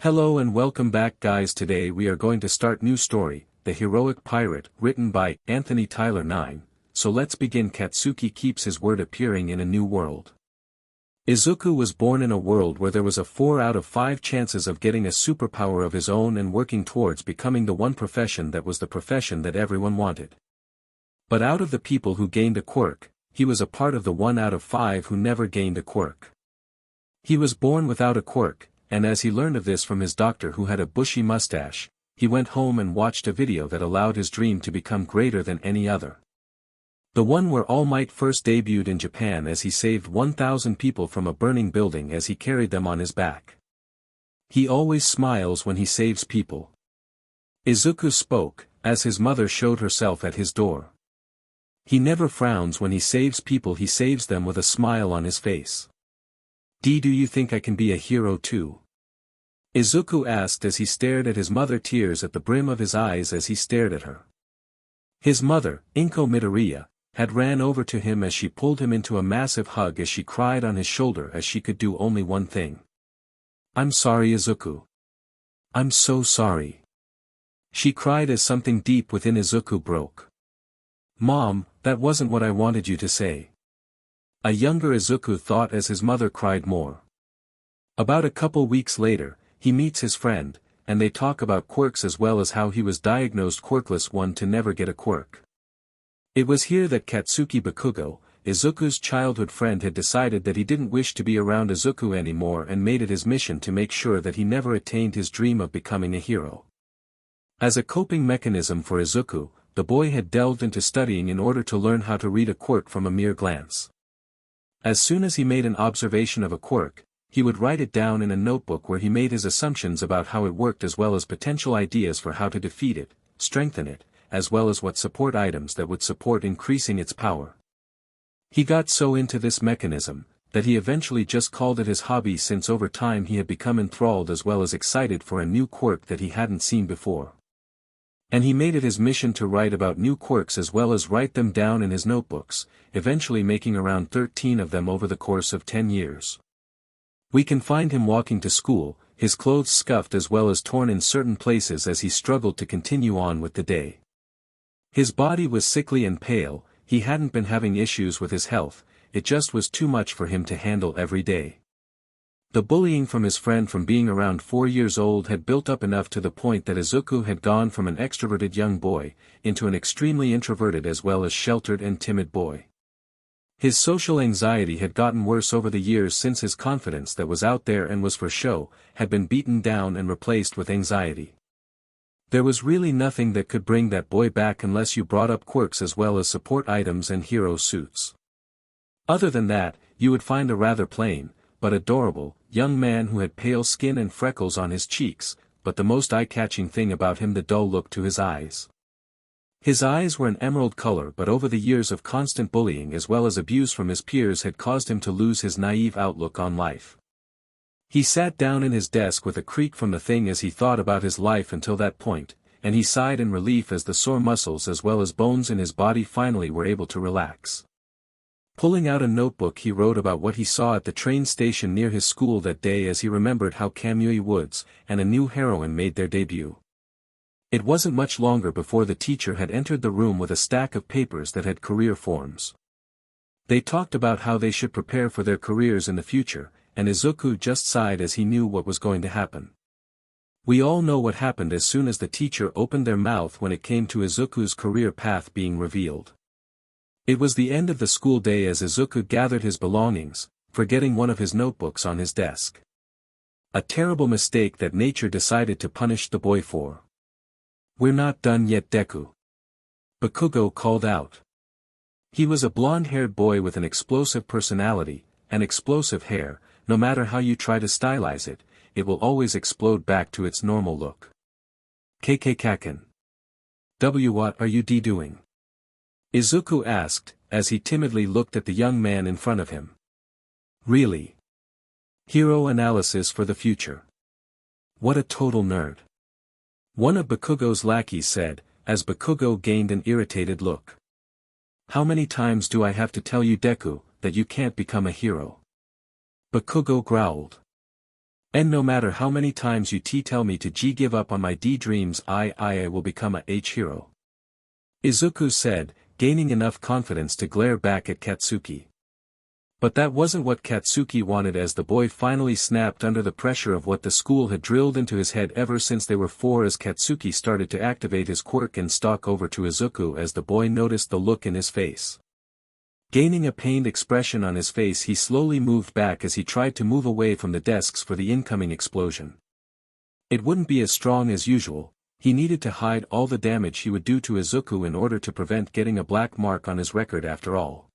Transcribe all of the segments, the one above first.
Hello and welcome back guys. Today we are going to start new story, The Heroic Pirate, written by Anthony Tyler 9, so let's begin. Katsuki keeps his word appearing in a new world. Izuku was born in a world where there was a 4 out of 5 chances of getting a superpower of his own and working towards becoming the one profession that was the profession that everyone wanted. But out of the people who gained a quirk, he was a part of the 1 out of 5 who never gained a quirk. He was born without a quirk, and as he learned of this from his doctor who had a bushy mustache, he went home and watched a video that allowed his dream to become greater than any other. The one where All Might first debuted in Japan as he saved 1,000 people from a burning building as he carried them on his back. He always smiles when he saves people. Izuku spoke, as his mother showed herself at his door. He never frowns when he saves people, he saves them with a smile on his face. Do you think I can be a hero too? Izuku asked as he stared at his mother, tears at the brim of his eyes as he stared at her. His mother, Izuku Midoriya, had ran over to him as she pulled him into a massive hug as she cried on his shoulder as she could do only one thing. "I'm sorry Izuku. I'm so sorry." She cried as something deep within Izuku broke. "Mom, that wasn't what I wanted you to say." A younger Izuku thought as his mother cried more. About a couple weeks later, he meets his friend, and they talk about quirks as well as how he was diagnosed quirkless, one to never get a quirk. It was here that Katsuki Bakugo, Izuku's childhood friend, had decided that he didn't wish to be around Izuku anymore and made it his mission to make sure that he never attained his dream of becoming a hero. As a coping mechanism for Izuku, the boy had delved into studying in order to learn how to read a quirk from a mere glance. As soon as he made an observation of a quirk, he would write it down in a notebook where he made his assumptions about how it worked as well as potential ideas for how to defeat it, strengthen it, as well as what support items that would support increasing its power. He got so into this mechanism, that he eventually just called it his hobby, since over time he had become enthralled as well as excited for a new quirk that he hadn't seen before. And he made it his mission to write about new quirks as well as write them down in his notebooks, eventually making around 13 of them over the course of 10 years. We can find him walking to school, his clothes scuffed as well as torn in certain places as he struggled to continue on with the day. His body was sickly and pale, he hadn't been having issues with his health, it just was too much for him to handle every day. The bullying from his friend from being around 4 years old had built up enough to the point that Izuku had gone from an extroverted young boy, into an extremely introverted as well as sheltered and timid boy. His social anxiety had gotten worse over the years since his confidence that was out there and was for show, had been beaten down and replaced with anxiety. There was really nothing that could bring that boy back unless you brought up quirks as well as support items and hero suits. Other than that, you would find a rather plain, but adorable, young man who had pale skin and freckles on his cheeks, but the most eye-catching thing about him, the dull look to his eyes. His eyes were an emerald color, but over the years of constant bullying as well as abuse from his peers had caused him to lose his naive outlook on life. He sat down in his desk with a creak from the thing as he thought about his life until that point, and he sighed in relief as the sore muscles as well as bones in his body finally were able to relax. Pulling out a notebook, he wrote about what he saw at the train station near his school that day as he remembered how Kamui Woods and a new heroine made their debut. It wasn't much longer before the teacher had entered the room with a stack of papers that had career forms. They talked about how they should prepare for their careers in the future, and Izuku just sighed as he knew what was going to happen. We all know what happened as soon as the teacher opened their mouth when it came to Izuku's career path being revealed. It was the end of the school day as Izuku gathered his belongings, forgetting one of his notebooks on his desk. A terrible mistake that nature decided to punish the boy for. "We're not done yet, Deku," Bakugo called out. He was a blonde-haired boy with an explosive personality, and explosive hair. No matter how you try to stylize it, it will always explode back to its normal look. "KK what are you doing?" Izuku asked, as he timidly looked at the young man in front of him. "Really? Hero analysis for the future. What a total nerd." One of Bakugo's lackeys said, as Bakugo gained an irritated look. "How many times do I have to tell you, Deku, that you can't become a hero?" Bakugo growled. And no matter how many times you tell me to give up on my dreams, I will become a hero. Izuku said, gaining enough confidence to glare back at Katsuki. But that wasn't what Katsuki wanted, as the boy finally snapped under the pressure of what the school had drilled into his head ever since they were 4, as Katsuki started to activate his quirk and stalk over to Izuku as the boy noticed the look in his face. Gaining a pained expression on his face, he slowly moved back as he tried to move away from the desks for the incoming explosion. It wouldn't be as strong as usual. He needed to hide all the damage he would do to Izuku in order to prevent getting a black mark on his record after all.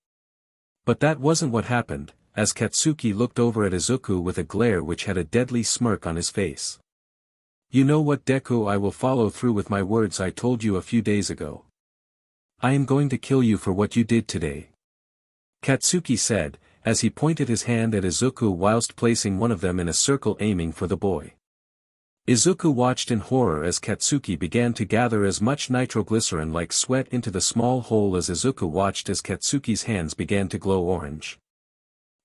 But that wasn't what happened, as Katsuki looked over at Izuku with a glare which had a deadly smirk on his face. You know what, Deku, I will follow through with my words I told you a few days ago. I am going to kill you for what you did today. Katsuki said, as he pointed his hand at Izuku whilst placing one of them in a circle aiming for the boy. Izuku watched in horror as Katsuki began to gather as much nitroglycerin like sweat into the small hole as Izuku watched as Katsuki's hands began to glow orange.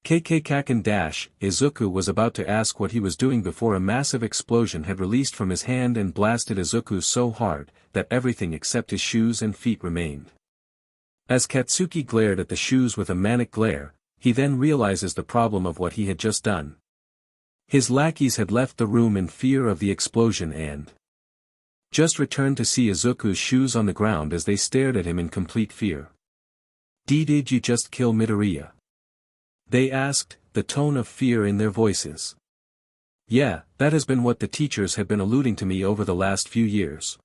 Kaken dash, Izuku was about to ask what he was doing before a massive explosion had released from his hand and blasted Izuku so hard, that everything except his shoes and feet remained. As Katsuki glared at the shoes with a manic glare, he then realizes the problem of what he had just done. His lackeys had left the room in fear of the explosion and just returned to see Izuku's shoes on the ground as they stared at him in complete fear. Did you just kill Midoriya? They asked, the tone of fear in their voices. Yeah, that has been what the teachers had been alluding to me over the last few years.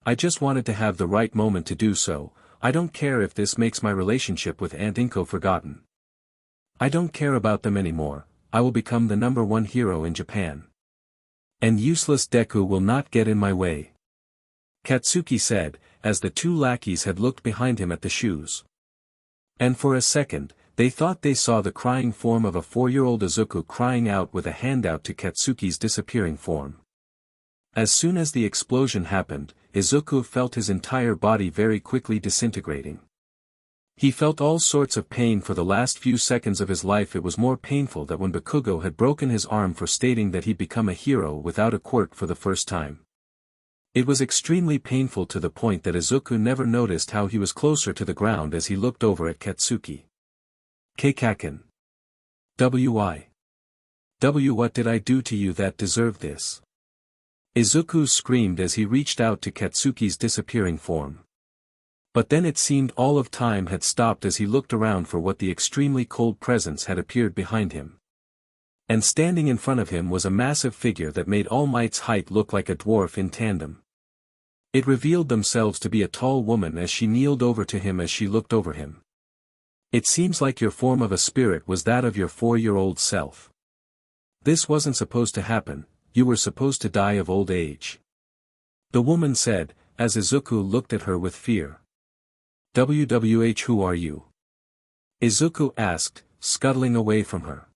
I just wanted to have the right moment to do so. I don't care if this makes my relationship with Aunt Inko forgotten. I don't care about them anymore. I will become the #1 hero in Japan. And useless Deku will not get in my way. Katsuki said, as the 2 lackeys had looked behind him at the shoes. And for a second, they thought they saw the crying form of a 4-year-old Izuku crying out with a handout to Katsuki's disappearing form. As soon as the explosion happened, Izuku felt his entire body very quickly disintegrating. He felt all sorts of pain for the last few seconds of his life. It was more painful than when Bakugo had broken his arm for stating that he'd become a hero without a quirk for the first time. It was extremely painful to the point that Izuku never noticed how he was closer to the ground as he looked over at Katsuki. Kaken. What did I do to you that deserved this? Izuku screamed as he reached out to Katsuki's disappearing form. But then it seemed all of time had stopped as he looked around for what the extremely cold presence had appeared behind him. And standing in front of him was a massive figure that made All Might's height look like a dwarf in tandem. It revealed themselves to be a tall woman as she kneeled over to him as she looked over him. It seems like your form of a spirit was that of your 4-year-old self. This wasn't supposed to happen, you were supposed to die of old age. The woman said, as Izuku looked at her with fear. Who are you? Izuku asked, scuttling away from her.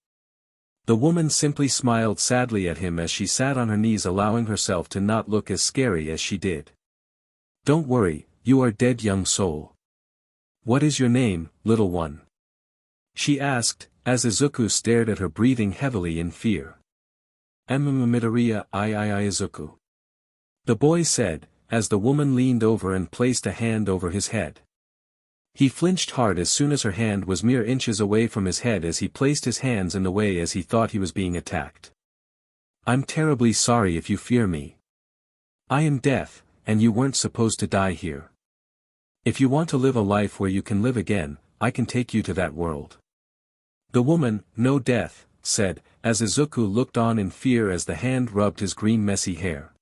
The woman simply smiled sadly at him as she sat on her knees, allowing herself to not look as scary as she did. Don't worry, you are dead, young soul. What is your name, little one? She asked, as Izuku stared at her, breathing heavily in fear. Midoriya, Izuku. The boy said, as the woman leaned over and placed a hand over his head. He flinched hard as soon as her hand was mere inches away from his head as he placed his hands in the way as he thought he was being attacked. I'm terribly sorry if you fear me. I am death, and you weren't supposed to die here. If you want to live a life where you can live again, I can take you to that world. The woman, no death, said, as Izuku looked on in fear as the hand rubbed his green messy hair.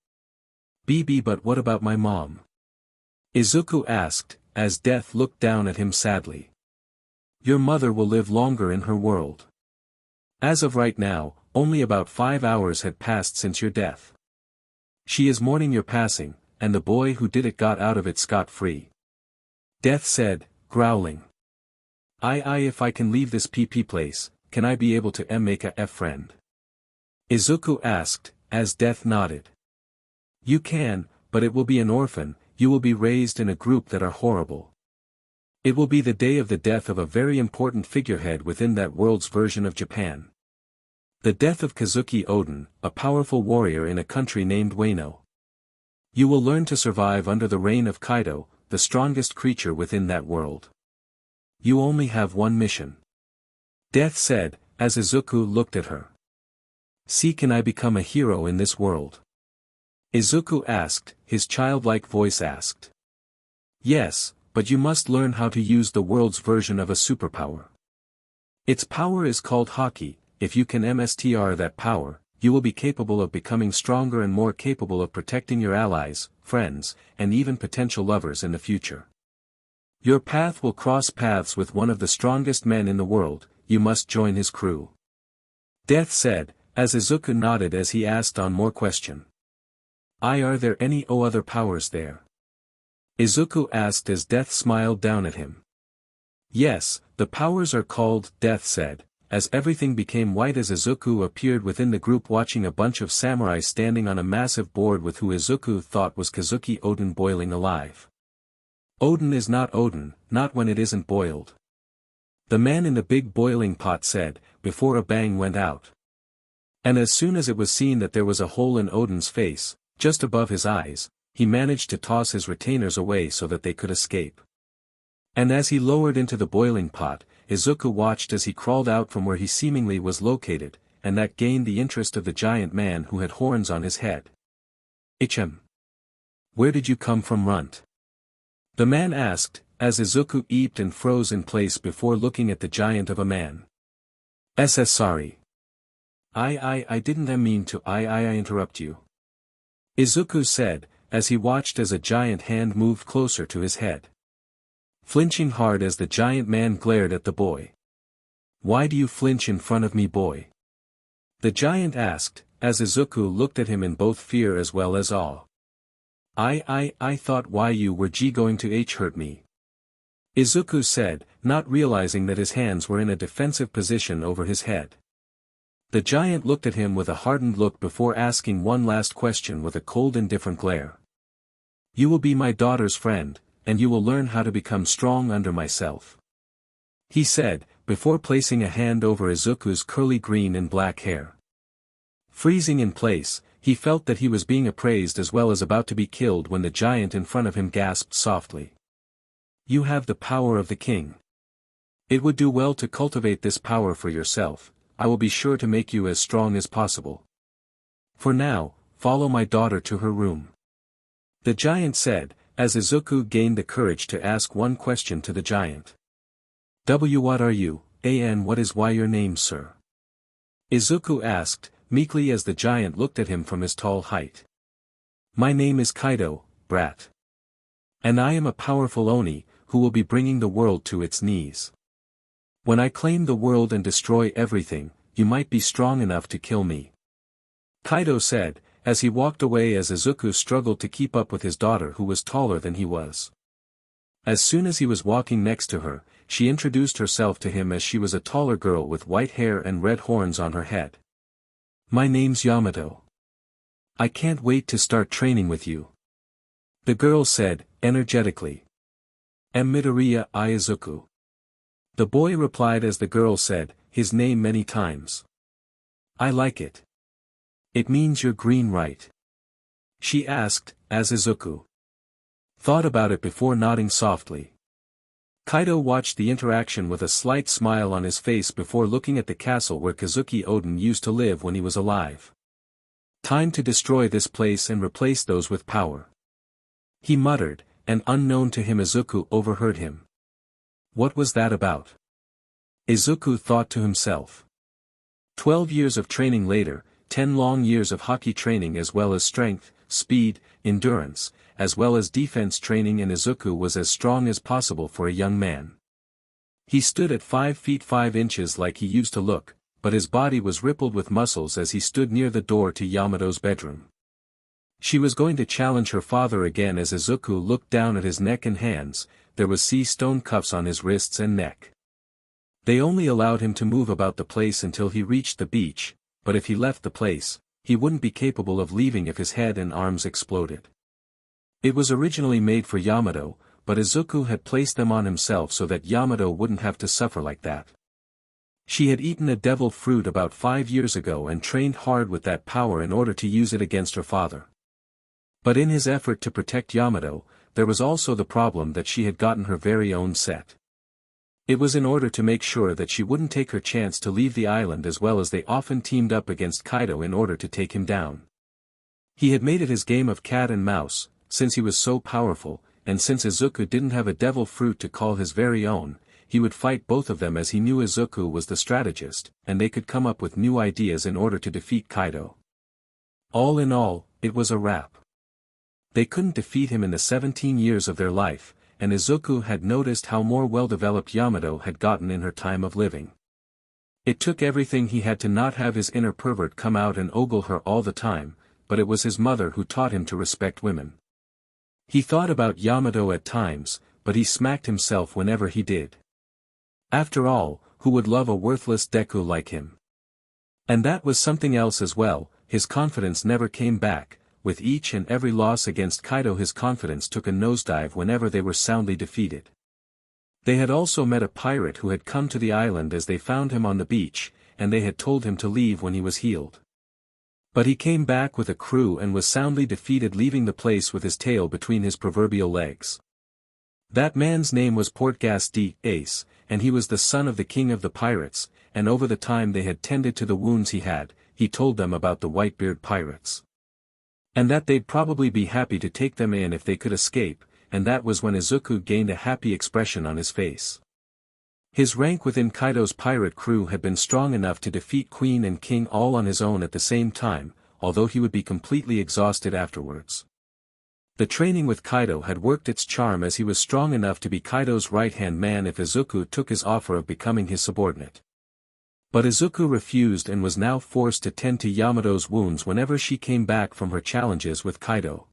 But what about my mom? Izuku asked, as Death looked down at him sadly. Your mother will live longer in her world. As of right now, only about 5 hours had passed since your death. She is mourning your passing, and the boy who did it got out of it scot-free. Death said, growling. If I can leave this PP place, can I be able to make a friend? Izuku asked, as Death nodded. You can, but it will be an orphan. You will be raised in a group that are horrible. It will be the day of the death of a very important figurehead within that world's version of Japan. The death of Katsuki Oden, a powerful warrior in a country named Wano. You will learn to survive under the reign of Kaido, the strongest creature within that world. You only have one mission. Death said, as Izuku looked at her. See, can I become a hero in this world? Izuku asked, his childlike voice asked. Yes, but you must learn how to use the world's version of a superpower. Its power is called Haki. If you can master that power, you will be capable of becoming stronger and more capable of protecting your allies, friends, and even potential lovers in the future. Your path will cross paths with one of the strongest men in the world. You must join his crew. Death said, as Izuku nodded as he asked on more question. Are there any other powers there? Izuku asked as Death smiled down at him. Yes, the powers are called, Death said, as everything became white as Izuku appeared within the group watching a bunch of samurai standing on a massive board with who Izuku thought was Katsuki Oden boiling alive. Oden is not Oden, not when it isn't boiled. The man in the big boiling pot said, before a bang went out. And as soon as it was seen that there was a hole in Oden's face, just above his eyes, he managed to toss his retainers away so that they could escape. And as he lowered into the boiling pot, Izuku watched as he crawled out from where he seemingly was located, and that gained the interest of the giant man who had horns on his head. "Hm. Where did you come from, Runt?" The man asked, as Izuku eeped and froze in place before looking at the giant of a man. Sorry. I didn't mean to interrupt you. Izuku said, as he watched as a giant hand moved closer to his head. Flinching hard as the giant man glared at the boy. Why do you flinch in front of me, boy? The giant asked, as Izuku looked at him in both fear as well as awe. I thought why you were going to hurt me. Izuku said, not realizing that his hands were in a defensive position over his head. The giant looked at him with a hardened look before asking one last question with a cold indifferent glare. You will be my daughter's friend, and you will learn how to become strong under myself. He said, before placing a hand over Izuku's curly green and black hair. Freezing in place, he felt that he was being appraised as well as about to be killed when the giant in front of him gasped softly. You have the power of the king. It would do well to cultivate this power for yourself. I will be sure to make you as strong as possible. For now, follow my daughter to her room. The giant said, as Izuku gained the courage to ask one question to the giant. What are you, and what is your name, sir? Izuku asked, meekly as the giant looked at him from his tall height. My name is Kaido, brat. And I am a powerful Oni, who will be bringing the world to its knees. When I claim the world and destroy everything, you might be strong enough to kill me. Kaido said, as he walked away as Izuku struggled to keep up with his daughter who was taller than he was. As soon as he was walking next to her, she introduced herself to him as she was a taller girl with white hair and red horns on her head. My name's Yamato. I can't wait to start training with you. The girl said, energetically. Midoriya Izuku. The boy replied as the girl said, his name many times. I like it. It means you're green, right? She asked, as Izuku thought about it before nodding softly. Kaido watched the interaction with a slight smile on his face before looking at the castle where Katsuki Oden used to live when he was alive. Time to destroy this place and replace those with power. He muttered, and unknown to him Izuku overheard him. What was that about? Izuku thought to himself. 12 years of training later, 10 long years of Haki training as well as strength, speed, endurance, as well as defense training, and Izuku was as strong as possible for a young man. He stood at 5 feet 5 inches like he used to look, but his body was rippled with muscles as he stood near the door to Yamato's bedroom. She was going to challenge her father again as Izuku looked down at his neck and hands. There was stone cuffs on his wrists and neck. They only allowed him to move about the place until he reached the beach, but if he left the place, he wouldn't be capable of leaving if his head and arms exploded. It was originally made for Yamato, but Izuku had placed them on himself so that Yamato wouldn't have to suffer like that. She had eaten a devil fruit about 5 years ago and trained hard with that power in order to use it against her father. But in his effort to protect Yamato, there was also the problem that she had gotten her very own set. It was in order to make sure that she wouldn't take her chance to leave the island, as well as they often teamed up against Kaido in order to take him down. He had made it his game of cat and mouse, since he was so powerful, and since Izuku didn't have a devil fruit to call his very own, he would fight both of them, as he knew Izuku was the strategist, and they could come up with new ideas in order to defeat Kaido. All in all, it was a wrap. They couldn't defeat him in the 17 years of their life, and Izuku had noticed how more well-developed Yamato had gotten in her time of living. It took everything he had to not have his inner pervert come out and ogle her all the time, but it was his mother who taught him to respect women. He thought about Yamato at times, but he smacked himself whenever he did. After all, who would love a worthless Deku like him? And that was something else as well. His confidence never came back. With each and every loss against Kaido, his confidence took a nosedive whenever they were soundly defeated. They had also met a pirate who had come to the island as they found him on the beach, and they had told him to leave when he was healed. But he came back with a crew and was soundly defeated, leaving the place with his tail between his proverbial legs. That man's name was Portgas d'Ace, and he was the son of the king of the pirates, and over the time they had tended to the wounds he told them about the Whitebeard pirates. And that they'd probably be happy to take them in if they could escape, and that was when Izuku gained a happy expression on his face. His rank within Kaido's pirate crew had been strong enough to defeat Queen and King all on his own at the same time, although he would be completely exhausted afterwards. The training with Kaido had worked its charm, as he was strong enough to be Kaido's right-hand man if Izuku took his offer of becoming his subordinate. But Izuku refused and was now forced to tend to Yamato's wounds whenever she came back from her challenges with Kaido.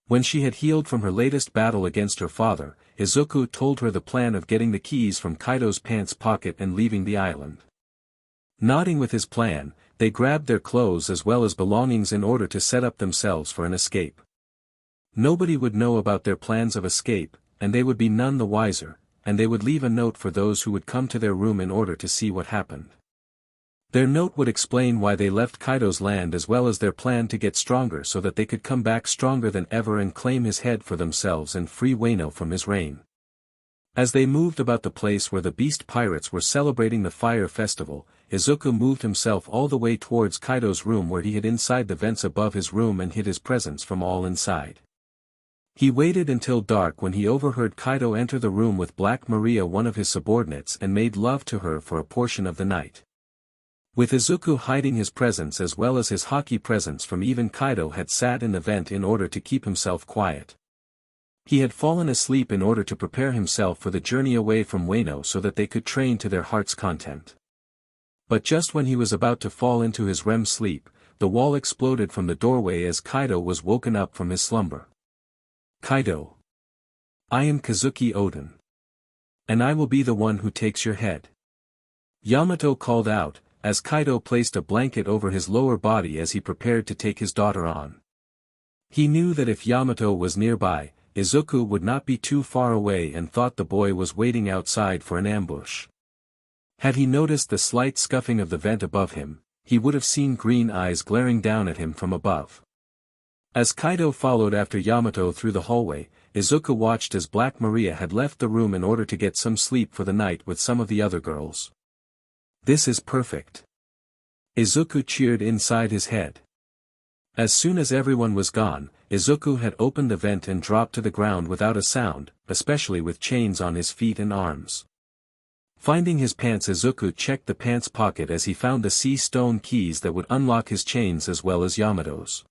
When she had healed from her latest battle against her father, Izuku told her the plan of getting the keys from Kaido's pants pocket and leaving the island. Nodding with his plan, they grabbed their clothes as well as belongings in order to set up themselves for an escape. Nobody would know about their plans of escape, and they would be none the wiser, and they would leave a note for those who would come to their room in order to see what happened. Their note would explain why they left Kaido's land as well as their plan to get stronger so that they could come back stronger than ever and claim his head for themselves and free Wano from his reign. As they moved about the place where the beast pirates were celebrating the fire festival, Izuku moved himself all the way towards Kaido's room, where he hid inside the vents above his room and hid his presence from all inside. He waited until dark when he overheard Kaido enter the room with Black Maria, one of his subordinates, and made love to her for a portion of the night. With Izuku hiding his presence as well as his hockey presence from even Kaido had sat in the vent in order to keep himself quiet. He had fallen asleep in order to prepare himself for the journey away from Wano so that they could train to their heart's content. But just when he was about to fall into his REM sleep, the wall exploded from the doorway as Kaido was woken up from his slumber. Kaido. I am Kazuki Oden. And I will be the one who takes your head. Yamato called out, as Kaido placed a blanket over his lower body as he prepared to take his daughter on. He knew that if Yamato was nearby, Izuku would not be too far away and thought the boy was waiting outside for an ambush. Had he noticed the slight scuffing of the vent above him, he would have seen green eyes glaring down at him from above. As Kaido followed after Yamato through the hallway, Izuku watched as Black Maria had left the room in order to get some sleep for the night with some of the other girls. This is perfect. Izuku cheered inside his head. As soon as everyone was gone, Izuku had opened the vent and dropped to the ground without a sound, especially with chains on his feet and arms. Finding his pants, Izuku checked the pants pocket as he found the sea stone keys that would unlock his chains as well as Yamato's.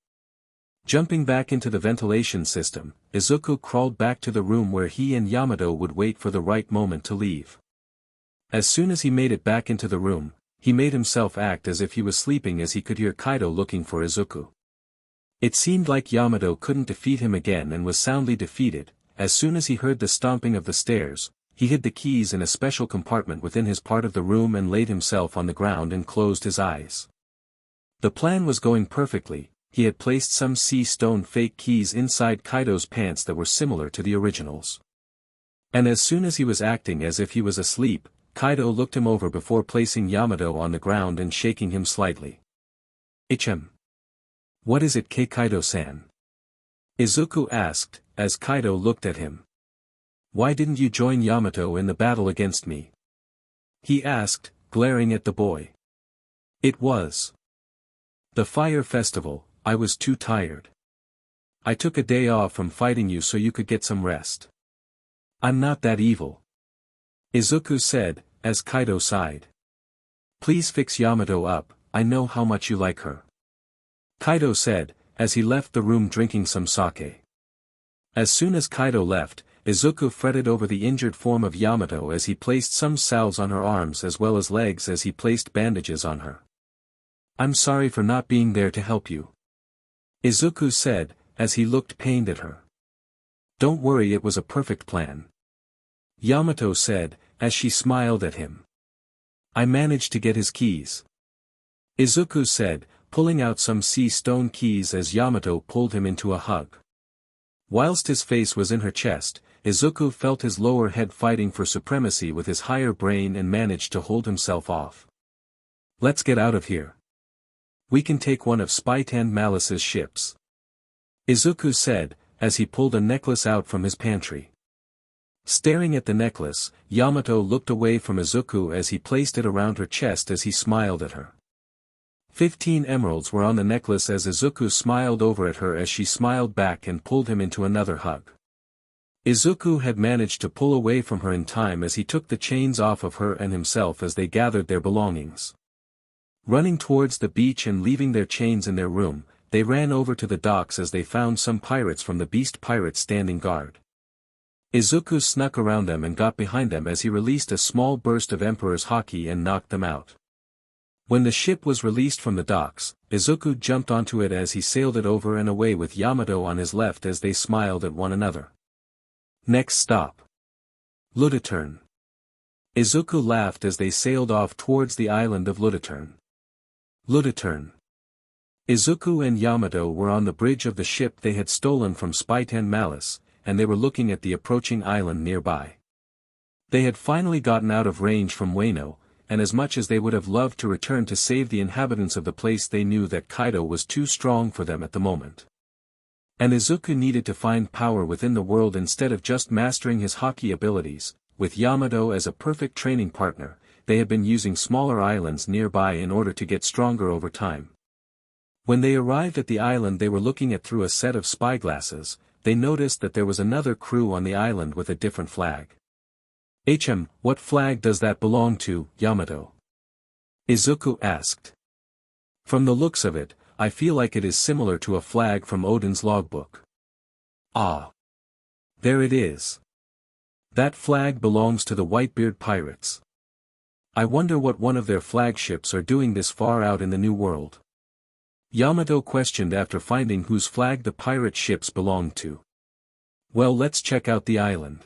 Jumping back into the ventilation system, Izuku crawled back to the room where he and Yamato would wait for the right moment to leave. As soon as he made it back into the room, he made himself act as if he was sleeping as he could hear Kaido looking for Izuku. It seemed like Yamato couldn't defeat him again and was soundly defeated. As soon as he heard the stomping of the stairs, he hid the keys in a special compartment within his part of the room and laid himself on the ground and closed his eyes. The plan was going perfectly. He had placed some sea stone fake keys inside Kaido's pants that were similar to the originals. And as soon as he was acting as if he was asleep, Kaido looked him over before placing Yamato on the ground and shaking him slightly. "HM. What is it, Kaido-san?" Izuku asked, as Kaido looked at him. "Why didn't you join Yamato in the battle against me?" he asked, glaring at the boy. "It was the fire festival. I was too tired. I took a day off from fighting you so you could get some rest." "I'm not that evil," Izuku said, as Kaido sighed. "Please fix Yamato up, I know how much you like her," Kaido said, as he left the room drinking some sake. As soon as Kaido left, Izuku fretted over the injured form of Yamato as he placed some salves on her arms as well as legs as he placed bandages on her. "I'm sorry for not being there to help you," Izuku said, as he looked pained at her. "Don't worry, it was a perfect plan," Yamato said, as she smiled at him. "I managed to get his keys," Izuku said, pulling out some sea stone keys as Yamato pulled him into a hug. Whilst his face was in her chest, Izuku felt his lower head fighting for supremacy with his higher brain and managed to hold himself off. "Let's get out of here. We can take one of Spite and Malice's ships," Izuku said, as he pulled a necklace out from his pantry. Staring at the necklace, Yamato looked away from Izuku as he placed it around her chest as he smiled at her. 15 emeralds were on the necklace as Izuku smiled over at her as she smiled back and pulled him into another hug. Izuku had managed to pull away from her in time as he took the chains off of her and himself as they gathered their belongings. Running towards the beach and leaving their chains in their room, they ran over to the docks as they found some pirates from the Beast Pirates standing guard. Izuku snuck around them and got behind them as he released a small burst of Emperor's Haki and knocked them out. When the ship was released from the docks, Izuku jumped onto it as he sailed it over and away with Yamato on his left as they smiled at one another. Next stop: Luditurn. Izuku laughed as they sailed off towards the island of Luditurn. Luditurn. Izuku and Yamato were on the bridge of the ship they had stolen from Spite and Malice, and they were looking at the approaching island nearby. They had finally gotten out of range from Wano, and as much as they would have loved to return to save the inhabitants of the place, they knew that Kaido was too strong for them at the moment. And Izuku needed to find power within the world instead of just mastering his Haki abilities. With Yamato as a perfect training partner, they had been using smaller islands nearby in order to get stronger over time. When they arrived at the island they were looking at through a set of spyglasses, they noticed that there was another crew on the island with a different flag. What flag does that belong to, Yamato?" Izuku asked. "From the looks of it, I feel like it is similar to a flag from Odin's logbook." "Ah. There it is. That flag belongs to the Whitebeard Pirates. I wonder what one of their flagships are doing this far out in the New World?" Yamato questioned after finding whose flag the pirate ships belonged to. "Well, let's check out the island.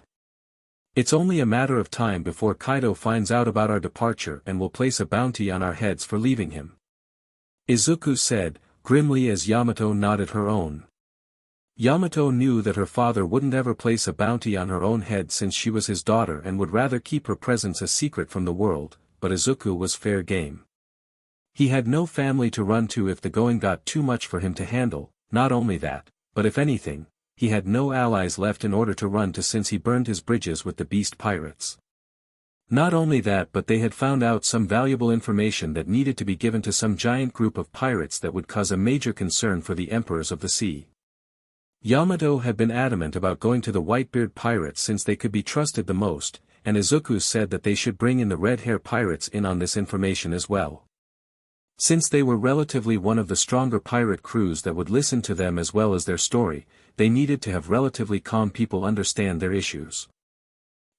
It's only a matter of time before Kaido finds out about our departure and will place a bounty on our heads for leaving him," Izuku said, grimly as Yamato nodded her own. Yamato knew that her father wouldn't ever place a bounty on her own head since she was his daughter and would rather keep her presence a secret from the world, but Izuku was fair game. He had no family to run to if the going got too much for him to handle. Not only that, but if anything, he had no allies left in order to run to since he burned his bridges with the Beast Pirates. Not only that, but they had found out some valuable information that needed to be given to some giant group of pirates that would cause a major concern for the Emperors of the Sea. Yamato had been adamant about going to the Whitebeard Pirates since they could be trusted the most, and Izuku said that they should bring in the Red Hair Pirates in on this information as well. Since they were relatively one of the stronger pirate crews that would listen to them as well as their story, they needed to have relatively calm people understand their issues.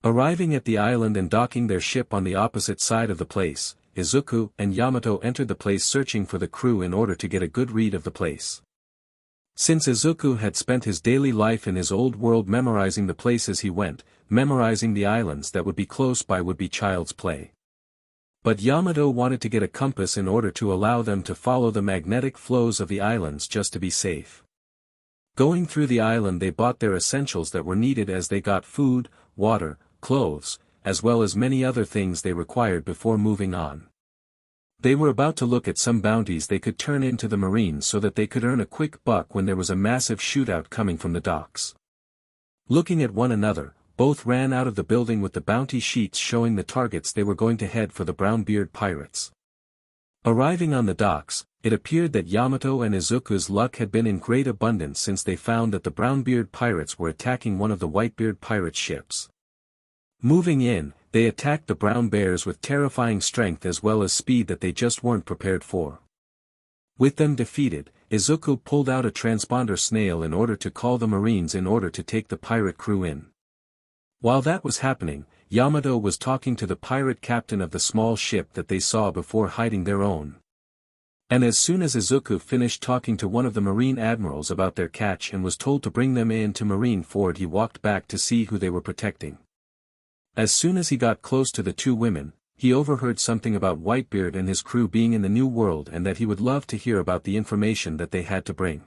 Arriving at the island and docking their ship on the opposite side of the place, Izuku and Yamato entered the place searching for the crew in order to get a good read of the place. Since Izuku had spent his daily life in his old world memorizing the places he went, memorizing the islands that would be close by would be child's play. But Yamato wanted to get a compass in order to allow them to follow the magnetic flows of the islands just to be safe. Going through the island they bought their essentials that were needed as they got food, water, clothes, as well as many other things they required before moving on. They were about to look at some bounties they could turn into the Marines so that they could earn a quick buck when there was a massive shootout coming from the docks. Looking at one another, both ran out of the building with the bounty sheets showing the targets they were going to head for the Brownbeard pirates. Arriving on the docks, it appeared that Yamato and Izuku's luck had been in great abundance since they found that the Brownbeard pirates were attacking one of the Whitebeard pirate ships. Moving in, they attacked the brown bears with terrifying strength as well as speed that they just weren't prepared for. With them defeated, Izuku pulled out a transponder snail in order to call the Marines in order to take the pirate crew in. While that was happening, Yamato was talking to the pirate captain of the small ship that they saw before hiding their own. And as soon as Izuku finished talking to one of the Marine admirals about their catch and was told to bring them in to Marineford, he walked back to see who they were protecting. As soon as he got close to the two women, he overheard something about Whitebeard and his crew being in the New World and that he would love to hear about the information that they had to bring.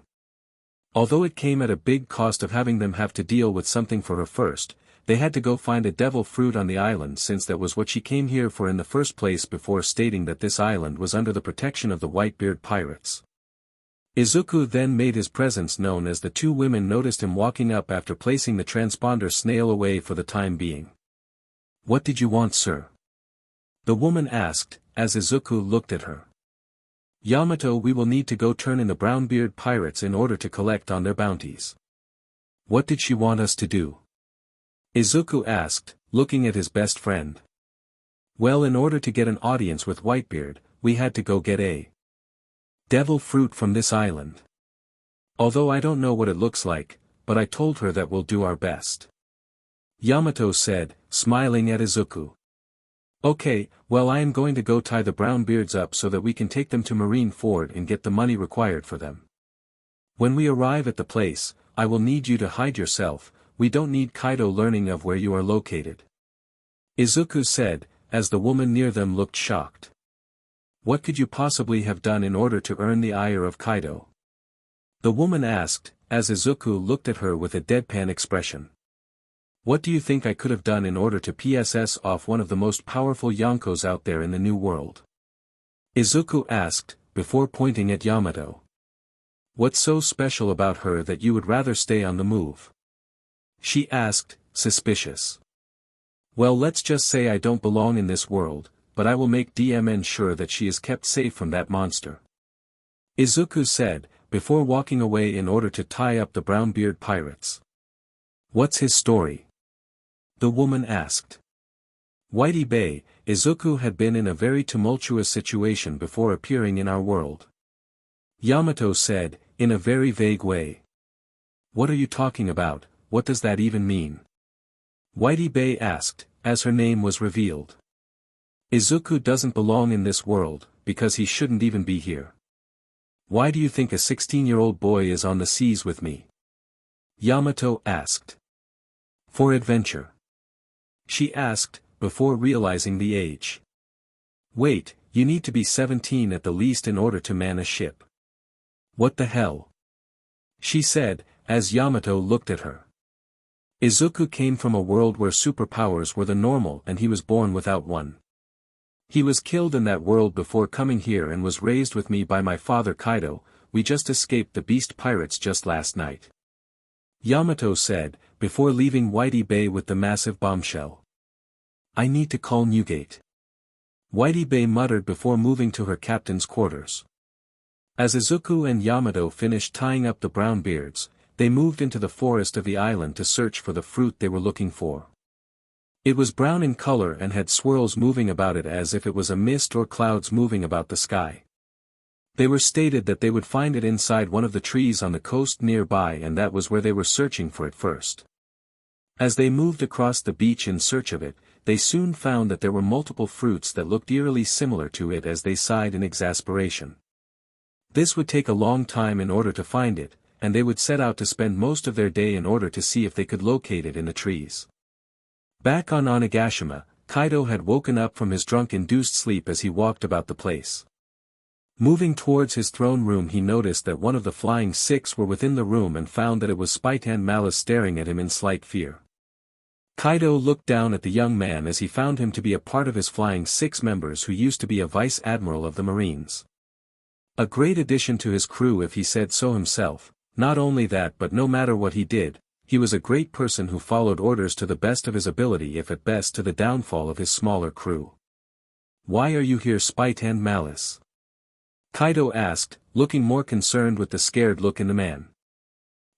Although it came at a big cost of having them have to deal with something for her first, they had to go find a devil fruit on the island since that was what she came here for in the first place, before stating that this island was under the protection of the Whitebeard pirates. Izuku then made his presence known as the two women noticed him walking up after placing the transponder snail away for the time being. "What did you want, sir?" the woman asked, as Izuku looked at her. "Yamato, we will need to go turn in the Brownbeard pirates in order to collect on their bounties." "What did she want us to do?" Izuku asked, looking at his best friend. "Well, in order to get an audience with Whitebeard, we had to go get a devil fruit from this island. Although I don't know what it looks like, but I told her that we'll do our best," Yamato said, smiling at Izuku. "Okay, well, I am going to go tie the Brownbeards up so that we can take them to Marineford and get the money required for them. When we arrive at the place, I will need you to hide yourself. We don't need Kaido learning of where you are located," Izuku said, as the woman near them looked shocked. "What could you possibly have done in order to earn the ire of Kaido?" the woman asked, as Izuku looked at her with a deadpan expression. "What do you think I could have done in order to PSS off one of the most powerful Yonkos out there in the New World?" Izuku asked, before pointing at Yamato. "What's so special about her that you would rather stay on the move?" she asked, suspicious. "Well, let's just say I don't belong in this world, but I will make DMN sure that she is kept safe from that monster," Izuku said, before walking away in order to tie up the Brownbeard pirates. "What's his story?" the woman asked. Whitey Bay, Izuku had been in a very tumultuous situation before appearing in our world, Yamato said, in a very vague way. "What are you talking about? What does that even mean?" Whitey Bay asked, as her name was revealed. "Izuku doesn't belong in this world, because he shouldn't even be here. Why do you think a 16-year-old boy is on the seas with me?" Yamato asked. "For adventure," she asked, before realizing the age. "Wait, you need to be 17 at the least in order to man a ship." "What the hell?" she said, as Yamato looked at her. Izuku came from a world where superpowers were the normal and he was born without one. He was killed in that world before coming here and was raised with me by my father Kaido. We just escaped the beast pirates just last night," Yamato said, before leaving Whitey Bay with the massive bombshell. "I need to call Newgate," Whitey Bay muttered before moving to her captain's quarters. As Izuku and Yamato finished tying up the Brownbeards, they moved into the forest of the island to search for the fruit they were looking for. It was brown in color and had swirls moving about it as if it was a mist or clouds moving about the sky. They were stated that they would find it inside one of the trees on the coast nearby, and that was where they were searching for it first. As they moved across the beach in search of it, they soon found that there were multiple fruits that looked eerily similar to it as they sighed in exasperation. This would take a long time in order to find it, and they would set out to spend most of their day in order to see if they could locate it in the trees. Back on Onigashima, Kaido had woken up from his drunk-induced sleep as he walked about the place. Moving towards his throne room, he noticed that one of the Flying Six were within the room and found that it was Spytan Malice staring at him in slight fear. Kaido looked down at the young man as he found him to be a part of his Flying Six members who used to be a vice admiral of the Marines. A great addition to his crew if he said so himself. Not only that, but no matter what he did, he was a great person who followed orders to the best of his ability, if at best to the downfall of his smaller crew. "Why are you here, Spite and Malice?" Kaido asked, looking more concerned with the scared look in the man.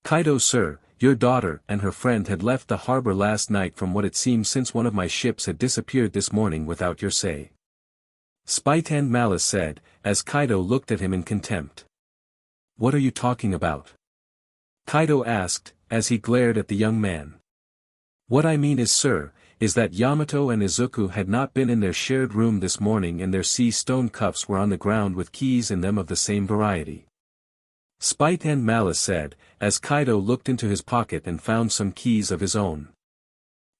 "Kaido, sir, your daughter and her friend had left the harbor last night from what it seems, since one of my ships had disappeared this morning without your say," Spite and Malice said, as Kaido looked at him in contempt. "What are you talking about?" Kaido asked, as he glared at the young man. "What I mean is, sir, is that Yamato and Izuku had not been in their shared room this morning, and their sea stone cups were on the ground with keys in them of the same variety," Spite and Malice said, as Kaido looked into his pocket and found some keys of his own.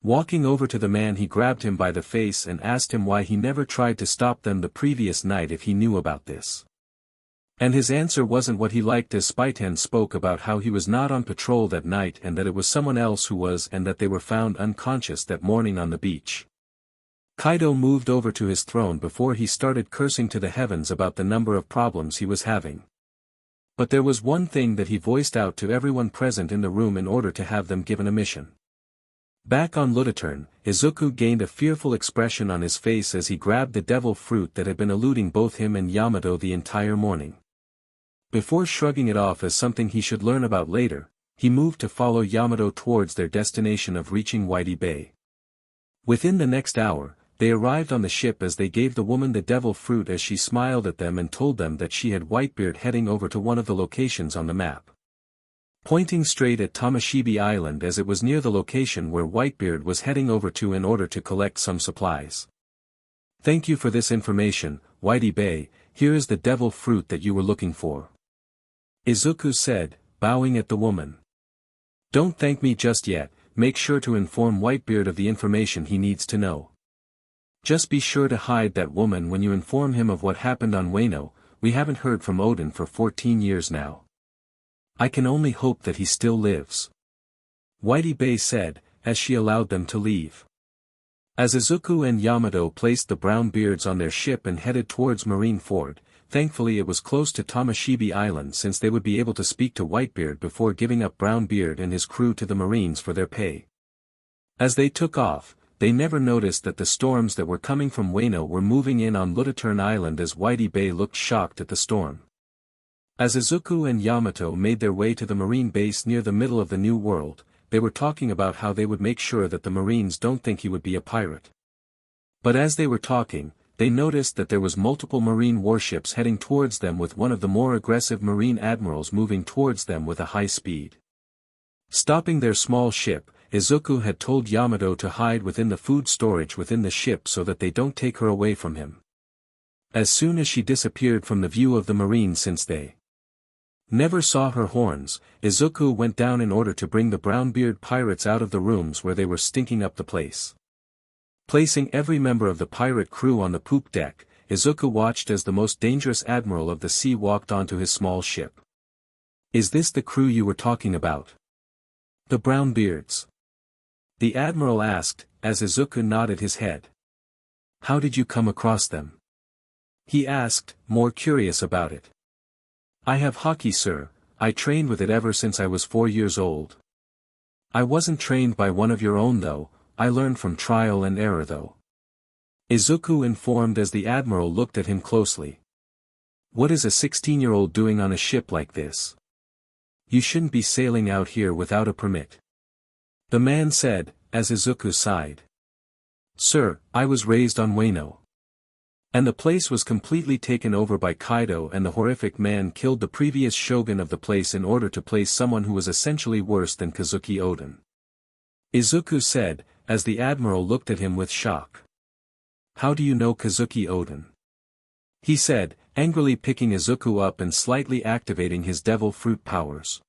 Walking over to the man, he grabbed him by the face and asked him why he never tried to stop them the previous night if he knew about this. And his answer wasn't what he liked, as Spiten spoke about how he was not on patrol that night and that it was someone else who was, and that they were found unconscious that morning on the beach. Kaido moved over to his throne before he started cursing to the heavens about the number of problems he was having. But there was one thing that he voiced out to everyone present in the room in order to have them given a mission. Back on Lutatern, Izuku gained a fearful expression on his face as he grabbed the devil fruit that had been eluding both him and Yamato the entire morning. Before shrugging it off as something he should learn about later, he moved to follow Yamato towards their destination of reaching Whitey Bay. Within the next hour, they arrived on the ship as they gave the woman the devil fruit as she smiled at them and told them that she had Whitebeard heading over to one of the locations on the map. Pointing straight at Tomashibi Island, as it was near the location where Whitebeard was heading over to in order to collect some supplies. "Thank you for this information, Whitey Bay. Here is the devil fruit that you were looking for," Izuku said, bowing at the woman. "Don't thank me just yet, make sure to inform Whitebeard of the information he needs to know. Just be sure to hide that woman when you inform him of what happened on Wano. We haven't heard from Odin for 14 years now. I can only hope that he still lives," Whitey Bay said, as she allowed them to leave. As Izuku and Yamato placed the brown beards on their ship and headed towards Marine Ford, thankfully it was close to Tomashibi Island, since they would be able to speak to Whitebeard before giving up Brownbeard and his crew to the Marines for their pay. As they took off, they never noticed that the storms that were coming from Wano were moving in on Lutatern Island, as Whitey Bay looked shocked at the storm. As Izuku and Yamato made their way to the Marine base near the middle of the New World, they were talking about how they would make sure that the Marines don't think he would be a pirate. But as they were talking, they noticed that there was multiple Marine warships heading towards them, with one of the more aggressive Marine admirals moving towards them with a high speed. Stopping their small ship, Izuku had told Yamato to hide within the food storage within the ship so that they don't take her away from him. As soon as she disappeared from the view of the Marines, since they never saw her horns, Izuku went down in order to bring the Brownbeard pirates out of the rooms where they were stinking up the place. Placing every member of the pirate crew on the poop deck, Izuku watched as the most dangerous admiral of the sea walked onto his small ship. "Is this the crew you were talking about?" "The Brownbeards?" the admiral asked, as Izuku nodded his head. "How did you come across them?" he asked, more curious about it. "I have hockey, sir. I trained with it ever since I was 4 years old." "I wasn't trained by one of your own though, I learned from trial and error though," Izuku informed as the admiral looked at him closely. "What is a 16-year-old doing on a ship like this? You shouldn't be sailing out here without a permit," the man said, as Izuku sighed. "Sir, I was raised on Wano. And the place was completely taken over by Kaido, and the horrific man killed the previous shogun of the place in order to place someone who was essentially worse than Kazuki Odin," Izuku said, as the admiral looked at him with shock. "How do you know Kazuki Odin?" he said, angrily picking Izuku up and slightly activating his devil fruit powers.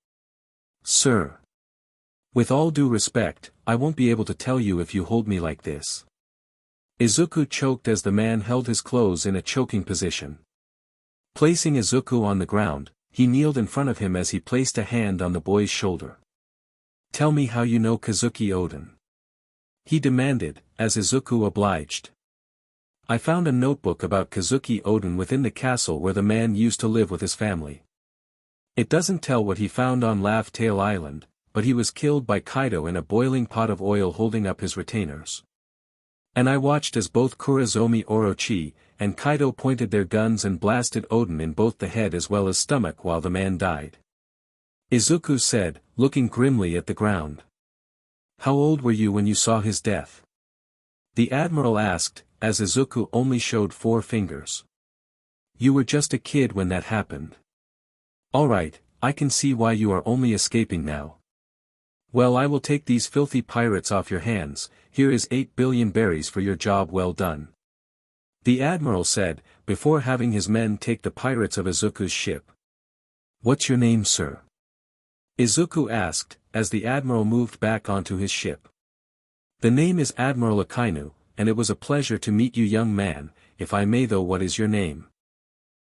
"Sir, with all due respect, I won't be able to tell you if you hold me like this." Izuku choked as the man held his clothes in a choking position. Placing Izuku on the ground, he kneeled in front of him as he placed a hand on the boy's shoulder. "Tell me how you know Kazuki Odin." he demanded, as Izuku obliged. I found a notebook about Kazuki Oden within the castle where the man used to live with his family. It doesn't tell what he found on Laugh Tale Island, but he was killed by Kaido in a boiling pot of oil holding up his retainers. And I watched as both Kurozomi Orochi and Kaido pointed their guns and blasted Oden in both the head as well as stomach while the man died. Izuku said, looking grimly at the ground. How old were you when you saw his death? The admiral asked, as Izuku only showed 4 fingers. You were just a kid when that happened. Alright, I can see why you are only escaping now. Well, I will take these filthy pirates off your hands. Here is 8 billion berries for your job well done. The admiral said, before having his men take the pirates of Izuku's ship. What's your name, sir? Izuku asked, as the admiral moved back onto his ship. The name is Admiral Akainu, and it was a pleasure to meet you, young man. If I may, though, what is your name?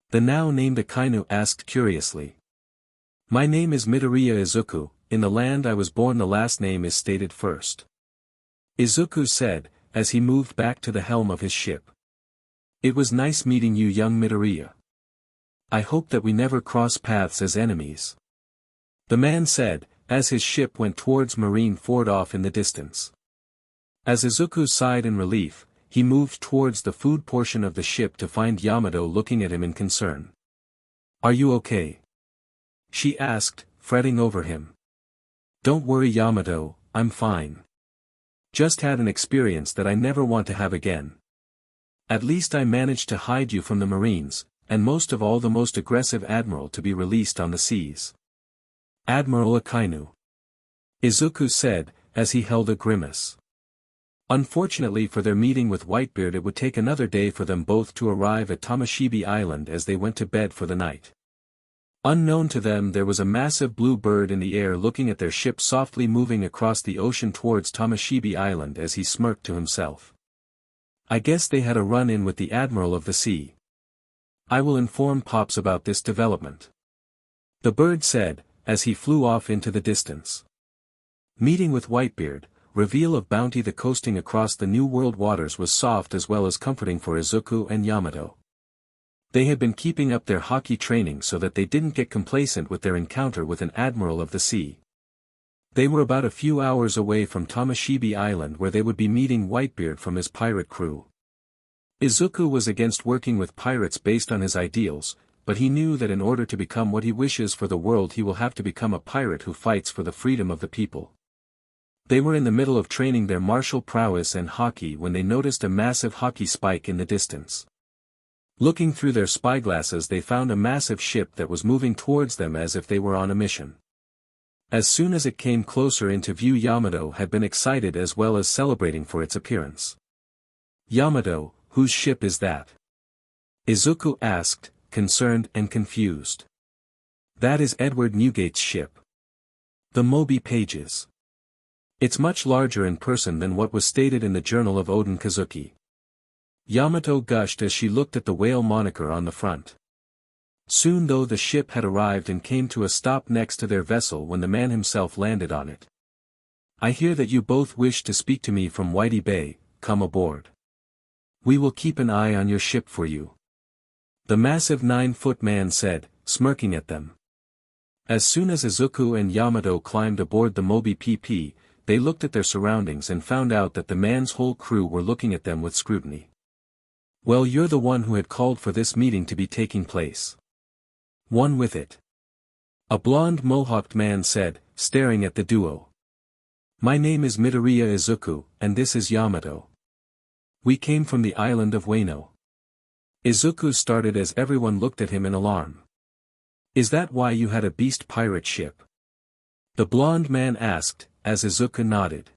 The now named Akainu asked curiously. My name is Midoriya Izuku. In the land I was born the last name is stated first. Izuku said, as he moved back to the helm of his ship. It was nice meeting you, young Midoriya. I hope that we never cross paths as enemies. The man said, as his ship went towards Marine Ford off in the distance. As Izuku sighed in relief, he moved towards the food portion of the ship to find Yamato looking at him in concern. Are you okay? She asked, fretting over him. Don't worry, Yamato, I'm fine. Just had an experience that I never want to have again. At least I managed to hide you from the Marines, and most of all the most aggressive admiral to be released on the seas. Admiral Akainu. Izuku said, as he held a grimace. Unfortunately for their meeting with Whitebeard, it would take another day for them both to arrive at Tomoshimi Island as they went to bed for the night. Unknown to them, there was a massive blue bird in the air looking at their ship softly moving across the ocean towards Tomoshimi Island as he smirked to himself. I guess they had a run-in with the Admiral of the Sea. I will inform Pops about this development. The bird said, as he flew off into the distance. Meeting with Whitebeard, reveal of bounty. The coasting across the New World waters was soft as well as comforting for Izuku and Yamato. They had been keeping up their hockey training so that they didn't get complacent with their encounter with an Admiral of the Sea. They were about a few hours away from Tomoshimi Island where they would be meeting Whitebeard from his pirate crew. Izuku was against working with pirates based on his ideals, but he knew that in order to become what he wishes for the world he will have to become a pirate who fights for the freedom of the people. They were in the middle of training their martial prowess and hockey when they noticed a massive hockey spike in the distance. Looking through their spyglasses, they found a massive ship that was moving towards them as if they were on a mission. As soon as it came closer into view, Yamato had been excited as well as celebrating for its appearance. Yamato, whose ship is that? Izuku asked, concerned and confused. That is Edward Newgate's ship. The Moby Pages. It's much larger in person than what was stated in the journal of Oden Kazuki. Yamato gushed as she looked at the whale moniker on the front. Soon though the ship had arrived and came to a stop next to their vessel when the man himself landed on it. I hear that you both wish to speak to me from Whitey Bay. Come aboard. We will keep an eye on your ship for you. The massive 9-foot man said, smirking at them. As soon as Izuku and Yamato climbed aboard the Moby PP, they looked at their surroundings and found out that the man's whole crew were looking at them with scrutiny. Well, you're the one who had called for this meeting to be taking place. One with it. A blonde mohawked man said, staring at the duo. My name is Midoriya Izuku, and this is Yamato. We came from the island of Wano. Izuku started as everyone looked at him in alarm. Is that why you had a beast pirate ship? The blonde man asked, as Izuku nodded.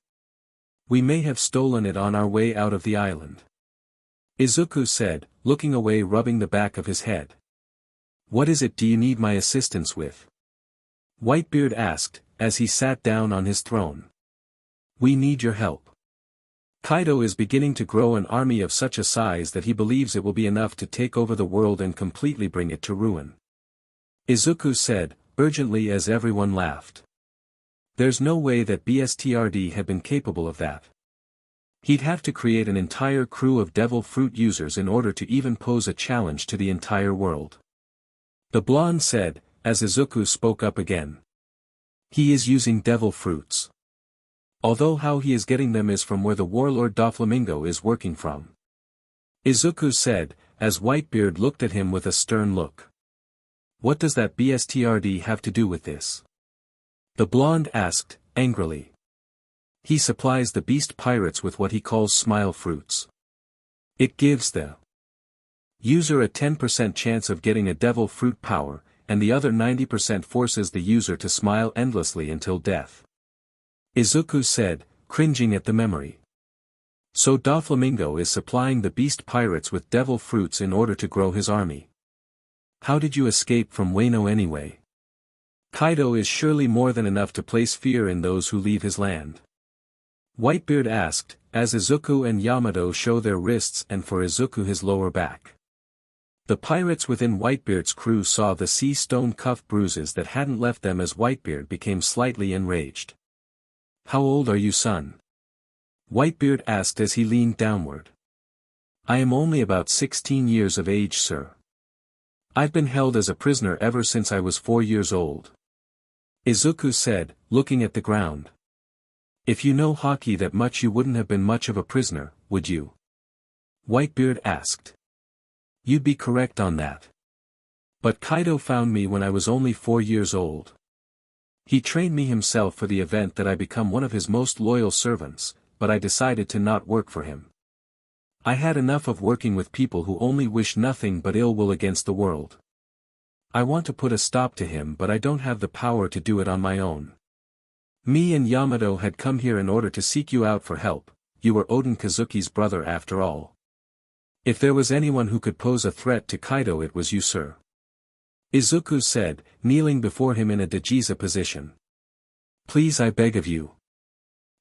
We may have stolen it on our way out of the island. Izuku said, looking away, rubbing the back of his head. What is it do you need my assistance with? Whitebeard asked, as he sat down on his throne. We need your help. Kaido is beginning to grow an army of such a size that he believes it will be enough to take over the world and completely bring it to ruin. Izuku said, urgently, as everyone laughed. There's no way that BSTRD had been capable of that. He'd have to create an entire crew of devil fruit users in order to even pose a challenge to the entire world. The blonde said, as Izuku spoke up again. He is using devil fruits. Although how he is getting them is from where the warlord Doflamingo is working from. Izuku said, as Whitebeard looked at him with a stern look. What does that BSTRD have to do with this? The blonde asked, angrily. He supplies the beast pirates with what he calls smile fruits. It gives the user a 10% chance of getting a devil fruit power, and the other 90% forces the user to smile endlessly until death. Izuku said, cringing at the memory. So Doflamingo is supplying the beast pirates with devil fruits in order to grow his army. How did you escape from Wano anyway? Kaido is surely more than enough to place fear in those who leave his land. Whitebeard asked, as Izuku and Yamato show their wrists and for Izuku his lower back. The pirates within Whitebeard's crew saw the sea stone cuff bruises that hadn't left them as Whitebeard became slightly enraged. How old are you, son? Whitebeard asked as he leaned downward. I am only about 16 years of age, sir. I've been held as a prisoner ever since I was 4 years old. Izuku said, looking at the ground. If you know hockey that much you wouldn't have been much of a prisoner, would you? Whitebeard asked. You'd be correct on that. But Kaido found me when I was only 4 years old. He trained me himself for the event that I become one of his most loyal servants, but I decided to not work for him. I had enough of working with people who only wish nothing but ill will against the world. I want to put a stop to him, but I don't have the power to do it on my own. Me and Yamato had come here in order to seek you out for help. You were Oden Kazuki's brother after all. If there was anyone who could pose a threat to Kaido, it was you, sir. Izuku said, kneeling before him in a Dajiza position. Please, I beg of you.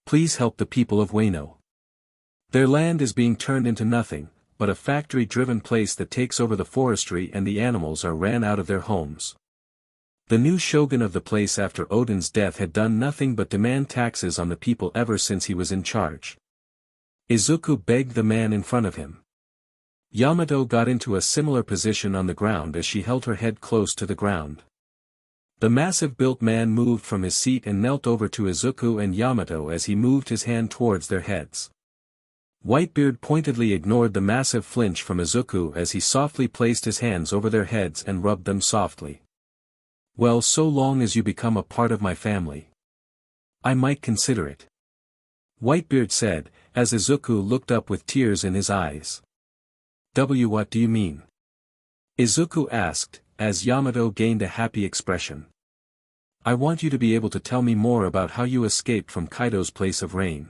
Please help the people of Wano. Their land is being turned into nothing, but a factory-driven place that takes over the forestry, and the animals are ran out of their homes. The new shogun of the place after Oden's death had done nothing but demand taxes on the people ever since he was in charge. Izuku begged the man in front of him. Yamato got into a similar position on the ground as she held her head close to the ground. The massive-built man moved from his seat and knelt over to Izuku and Yamato as he moved his hand towards their heads. Whitebeard pointedly ignored the massive flinch from Izuku as he softly placed his hands over their heads and rubbed them softly. Well, so long as you become a part of my family, I might consider it. Whitebeard said, as Izuku looked up with tears in his eyes. What do you mean? Izuku asked, as Yamato gained a happy expression. I want you to be able to tell me more about how you escaped from Kaido's place of reign.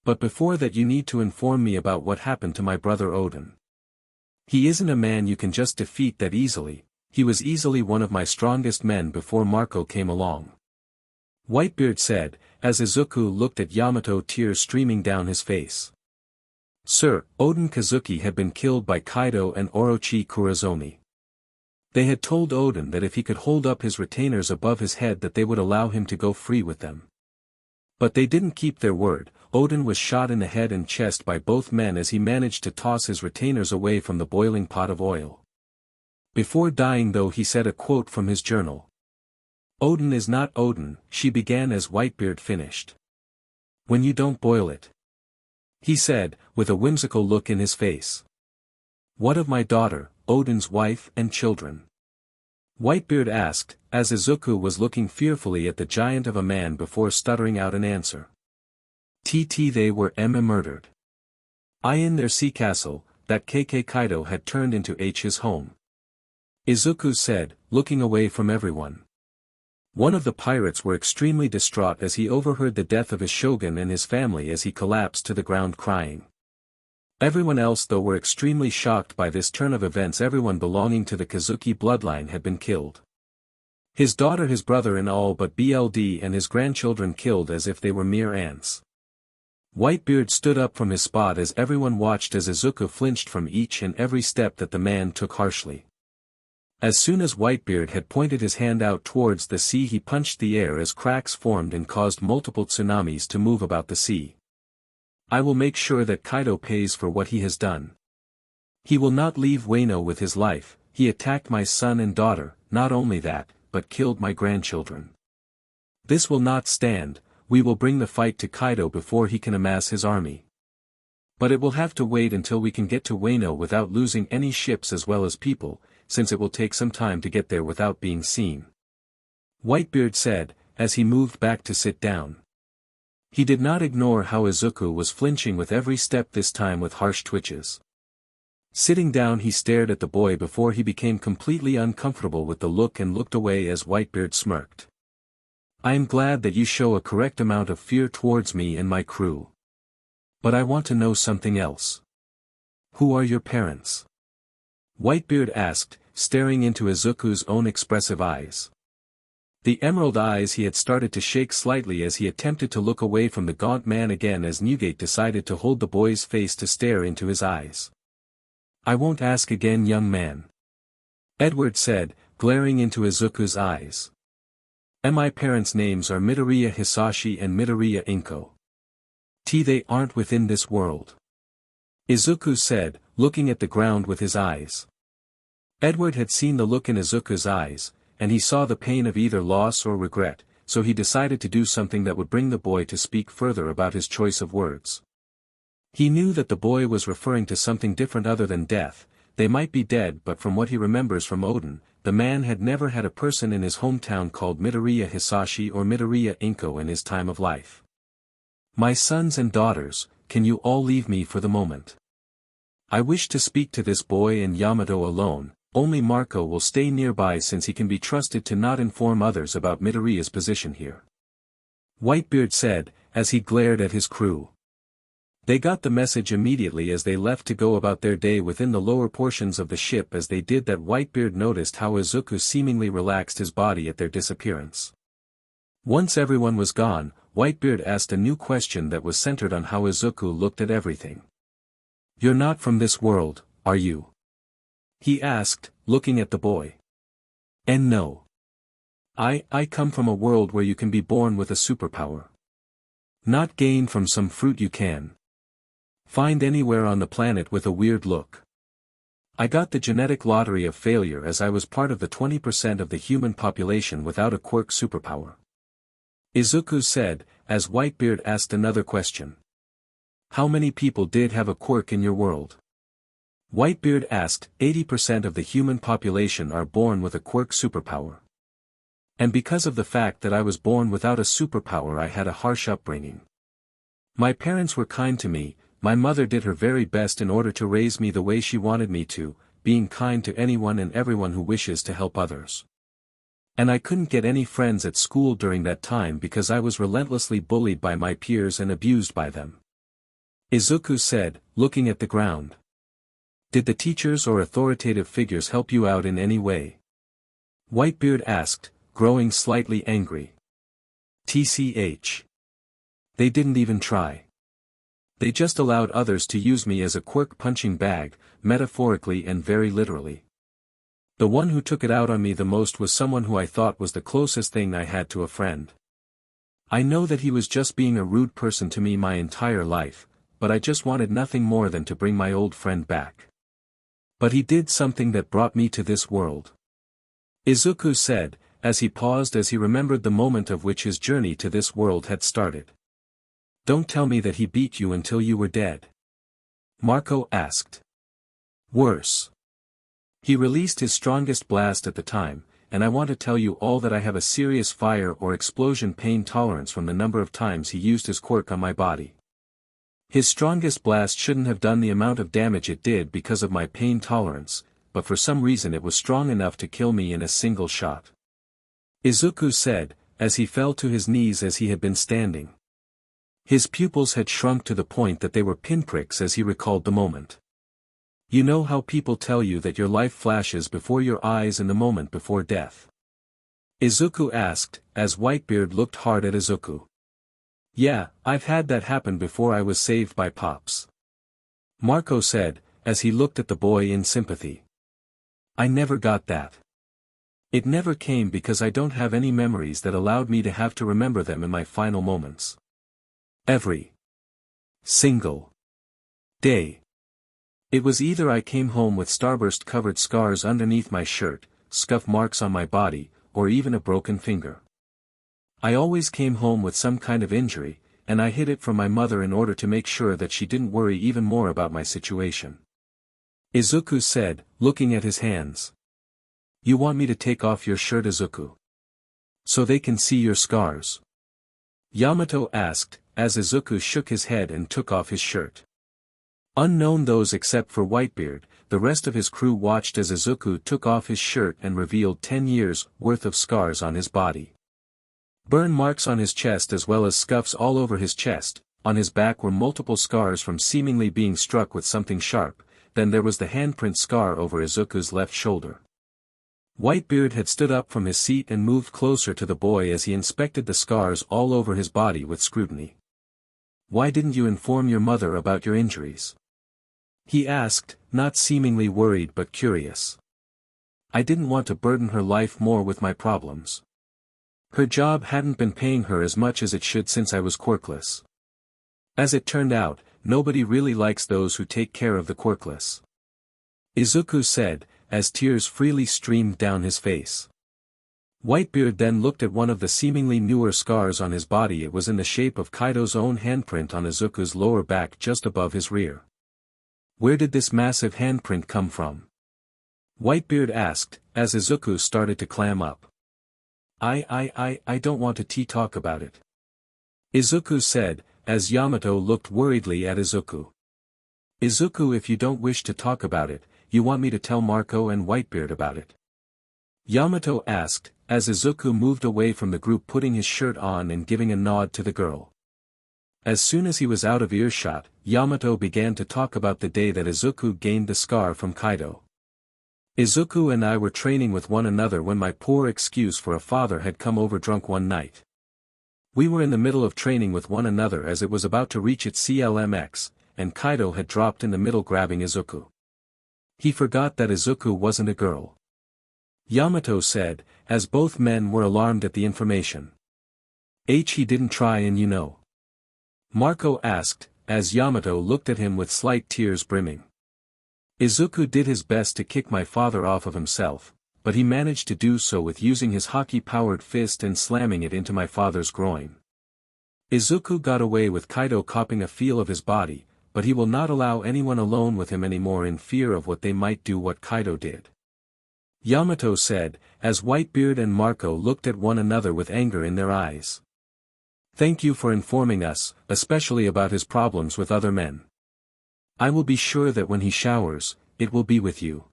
But before that you need to inform me about what happened to my brother Oden. He isn't a man you can just defeat that easily. He was easily one of my strongest men before Marco came along. Whitebeard said, as Izuku looked at Yamato, tears streaming down his face. Sir, Oden Kazuki had been killed by Kaido and Orochi Kurozomi. They had told Oden that if he could hold up his retainers above his head that they would allow him to go free with them. But they didn't keep their word. Oden was shot in the head and chest by both men as he managed to toss his retainers away from the boiling pot of oil. Before dying though, he said a quote from his journal. Oden is not Oden, she began as Whitebeard finished. When you don't boil it, he said, with a whimsical look in his face. What of my daughter, Oden's wife and children? Whitebeard asked, as Izuku was looking fearfully at the giant of a man before stuttering out an answer. They were murdered. In their sea castle, that KK Kaido had turned into his home. Izuku said, looking away from everyone. One of the pirates were extremely distraught as he overheard the death of his shogun and his family as he collapsed to the ground crying. Everyone else though were extremely shocked by this turn of events. Everyone belonging to the Kazuki bloodline had been killed. His daughter, his brother and all but BLD and his grandchildren killed as if they were mere ants. Whitebeard stood up from his spot as everyone watched as Izuku flinched from each and every step that the man took harshly. As soon as Whitebeard had pointed his hand out towards the sea, he punched the air as cracks formed and caused multiple tsunamis to move about the sea. I will make sure that Kaido pays for what he has done. He will not leave Wano with his life. He attacked my son and daughter, not only that, but killed my grandchildren. This will not stand. We will bring the fight to Kaido before he can amass his army. But it will have to wait until we can get to Wano without losing any ships as well as people, since it will take some time to get there without being seen. Whitebeard said, as he moved back to sit down. He did not ignore how Izuku was flinching with every step, this time with harsh twitches. Sitting down, he stared at the boy before he became completely uncomfortable with the look and looked away as Whitebeard smirked. I am glad that you show a correct amount of fear towards me and my crew. But I want to know something else. Who are your parents? Whitebeard asked, staring into Izuku's own expressive eyes. The emerald eyes he had started to shake slightly as he attempted to look away from the gaunt man again, as Newgate decided to hold the boy's face to stare into his eyes. I won't ask again, young man. Edward said, glaring into Izuku's eyes. And my parents' names are Midoriya Hisashi and Midoriya Inko. They aren't within this world. Izuku said, looking at the ground with his eyes. Edward had seen the look in Izuku's eyes, and he saw the pain of either loss or regret, so he decided to do something that would bring the boy to speak further about his choice of words. He knew that the boy was referring to something different other than death. They might be dead, but from what he remembers from Odin, the man had never had a person in his hometown called Midoriya Hisashi or Midoriya Inko in his time of life. My sons and daughters, can you all leave me for the moment? I wish to speak to this boy and Yamato alone. Only Marco will stay nearby since he can be trusted to not inform others about Midoriya's position here. Whitebeard said, as he glared at his crew. They got the message immediately as they left to go about their day within the lower portions of the ship. As they did that, Whitebeard noticed how Izuku seemingly relaxed his body at their disappearance. Once everyone was gone, Whitebeard asked a new question that was centered on how Izuku looked at everything. You're not from this world, are you? He asked, looking at the boy. And no. I come from a world where you can be born with a superpower. Not gain from some fruit you can find anywhere on the planet with a weird look. I got the genetic lottery of failure as I was part of the 20% of the human population without a quirk superpower. Izuku said, as Whitebeard asked another question. How many people did have a quirk in your world? Whitebeard asked. 80% of the human population are born with a quirk superpower. And because of the fact that I was born without a superpower, I had a harsh upbringing. My parents were kind to me. My mother did her very best in order to raise me the way she wanted me to, being kind to anyone and everyone who wishes to help others. And I couldn't get any friends at school during that time because I was relentlessly bullied by my peers and abused by them. Izuku said, looking at the ground. Did the teachers or authoritative figures help you out in any way? Whitebeard asked, growing slightly angry. TCH. They didn't even try. They just allowed others to use me as a quirk punching bag, metaphorically and very literally. The one who took it out on me the most was someone who I thought was the closest thing I had to a friend. I know that he was just being a rude person to me my entire life, but I just wanted nothing more than to bring my old friend back. But he did something that brought me to this world. Izuku said, as he paused as he remembered the moment of which his journey to this world had started. Don't tell me that he beat you until you were dead. Marco asked. Worse. He released his strongest blast at the time, and I want to tell you all that I have a serious fire or explosion pain tolerance from the number of times he used his quirk on my body. His strongest blast shouldn't have done the amount of damage it did because of my pain tolerance, but for some reason it was strong enough to kill me in a single shot. Izuku said, as he fell to his knees as he had been standing. His pupils had shrunk to the point that they were pinpricks as he recalled the moment. You know how people tell you that your life flashes before your eyes in the moment before death? Izuku asked, as Whitebeard looked hard at Izuku. Yeah, I've had that happen before. I was saved by Pops. Marco said, as he looked at the boy in sympathy. I never got that. It never came because I don't have any memories that allowed me to have to remember them in my final moments. Every Single day. It was either I came home with starburst-covered scars underneath my shirt, scuff marks on my body, or even a broken finger. I always came home with some kind of injury, and I hid it from my mother in order to make sure that she didn't worry even more about my situation. Izuku said, looking at his hands. You want me to take off your shirt, Izuku? So they can see your scars? Yamato asked, as Izuku shook his head and took off his shirt. Unknown those except for Whitebeard, the rest of his crew watched as Izuku took off his shirt and revealed 10 years' worth of scars on his body. Burn marks on his chest as well as scuffs all over his chest, on his back were multiple scars from seemingly being struck with something sharp, then there was the handprint scar over Izuku's left shoulder. Whitebeard had stood up from his seat and moved closer to the boy as he inspected the scars all over his body with scrutiny. Why didn't you inform your mother about your injuries? He asked, not seemingly worried but curious. I didn't want to burden her life more with my problems. Her job hadn't been paying her as much as it should since I was quirkless. As it turned out, nobody really likes those who take care of the quirkless. Izuku said, as tears freely streamed down his face. Whitebeard then looked at one of the seemingly newer scars on his body. It was in the shape of Kaido's own handprint on Izuku's lower back just above his rear. Where did this massive handprint come from? Whitebeard asked, as Izuku started to clam up. I don't want to talk about it. Izuku said, as Yamato looked worriedly at Izuku. Izuku, if you don't wish to talk about it, you want me to tell Marco and Whitebeard about it? Yamato asked, as Izuku moved away from the group, putting his shirt on and giving a nod to the girl. As soon as he was out of earshot, Yamato began to talk about the day that Izuku gained the scar from Kaido. Izuku and I were training with one another when my poor excuse for a father had come over drunk one night. We were in the middle of training with one another as it was about to reach its CLMX, and Kaido had dropped in the middle grabbing Izuku. He forgot that Izuku wasn't a girl. Yamato said, as both men were alarmed at the information. He didn't try and you know. Marco asked, as Yamato looked at him with slight tears brimming. Izuku did his best to kick my father off of himself, but he managed to do so with using his hockey-powered fist and slamming it into my father's groin. Izuku got away with Kaido copping a feel of his body, but he will not allow anyone alone with him anymore in fear of what they might do what Kaido did. Yamato said, as Whitebeard and Marco looked at one another with anger in their eyes. Thank you for informing us, especially about his problems with other men. I will be sure that when he showers, it will be with you.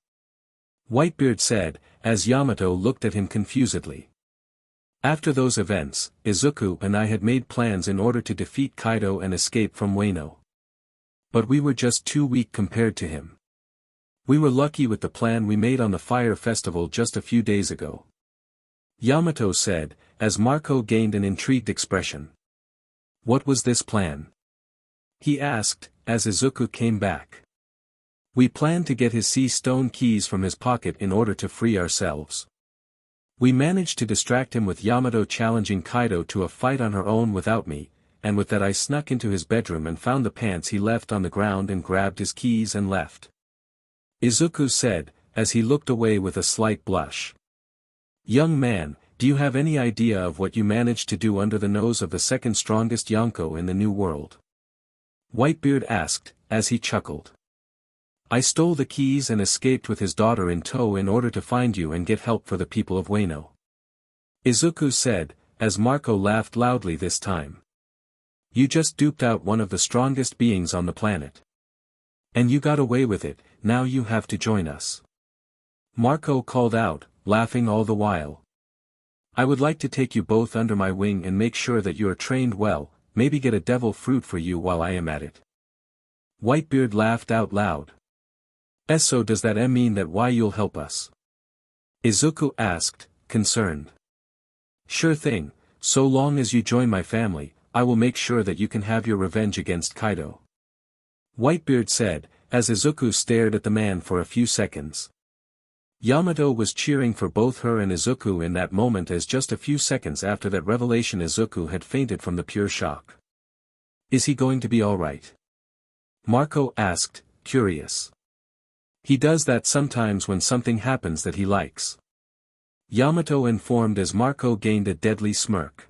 Whitebeard said, as Yamato looked at him confusedly. After those events, Izuku and I had made plans in order to defeat Kaido and escape from Wano. But we were just too weak compared to him. We were lucky with the plan we made on the fire festival just a few days ago. Yamato said, as Marco gained an intrigued expression. What was this plan? He asked, as Izuku came back. We planned to get his sea stone keys from his pocket in order to free ourselves. We managed to distract him with Yamato challenging Kaido to a fight on her own without me, and with that I snuck into his bedroom and found the pants he left on the ground and grabbed his keys and left. Izuku said, as he looked away with a slight blush. Young man, do you have any idea of what you managed to do under the nose of the second strongest Yonko in the New World? Whitebeard asked, as he chuckled. I stole the keys and escaped with his daughter in tow in order to find you and get help for the people of Wano. Izuku said, as Marco laughed loudly this time. You just duped out one of the strongest beings on the planet. And you got away with it, now you have to join us. Marco called out, laughing all the while. I would like to take you both under my wing and make sure that you are trained well, maybe get a devil fruit for you while I am at it. Whitebeard laughed out loud. So does that mean that why you'll help us? Izuku asked, concerned. Sure thing, so long as you join my family, I will make sure that you can have your revenge against Kaido. Whitebeard said, as Izuku stared at the man for a few seconds. Yamato was cheering for both her and Izuku in that moment as just a few seconds after that revelation Izuku had fainted from the pure shock. Is he going to be alright? Marco asked, curious. He does that sometimes when something happens that he likes. Yamato informed as Marco gained a deadly smirk.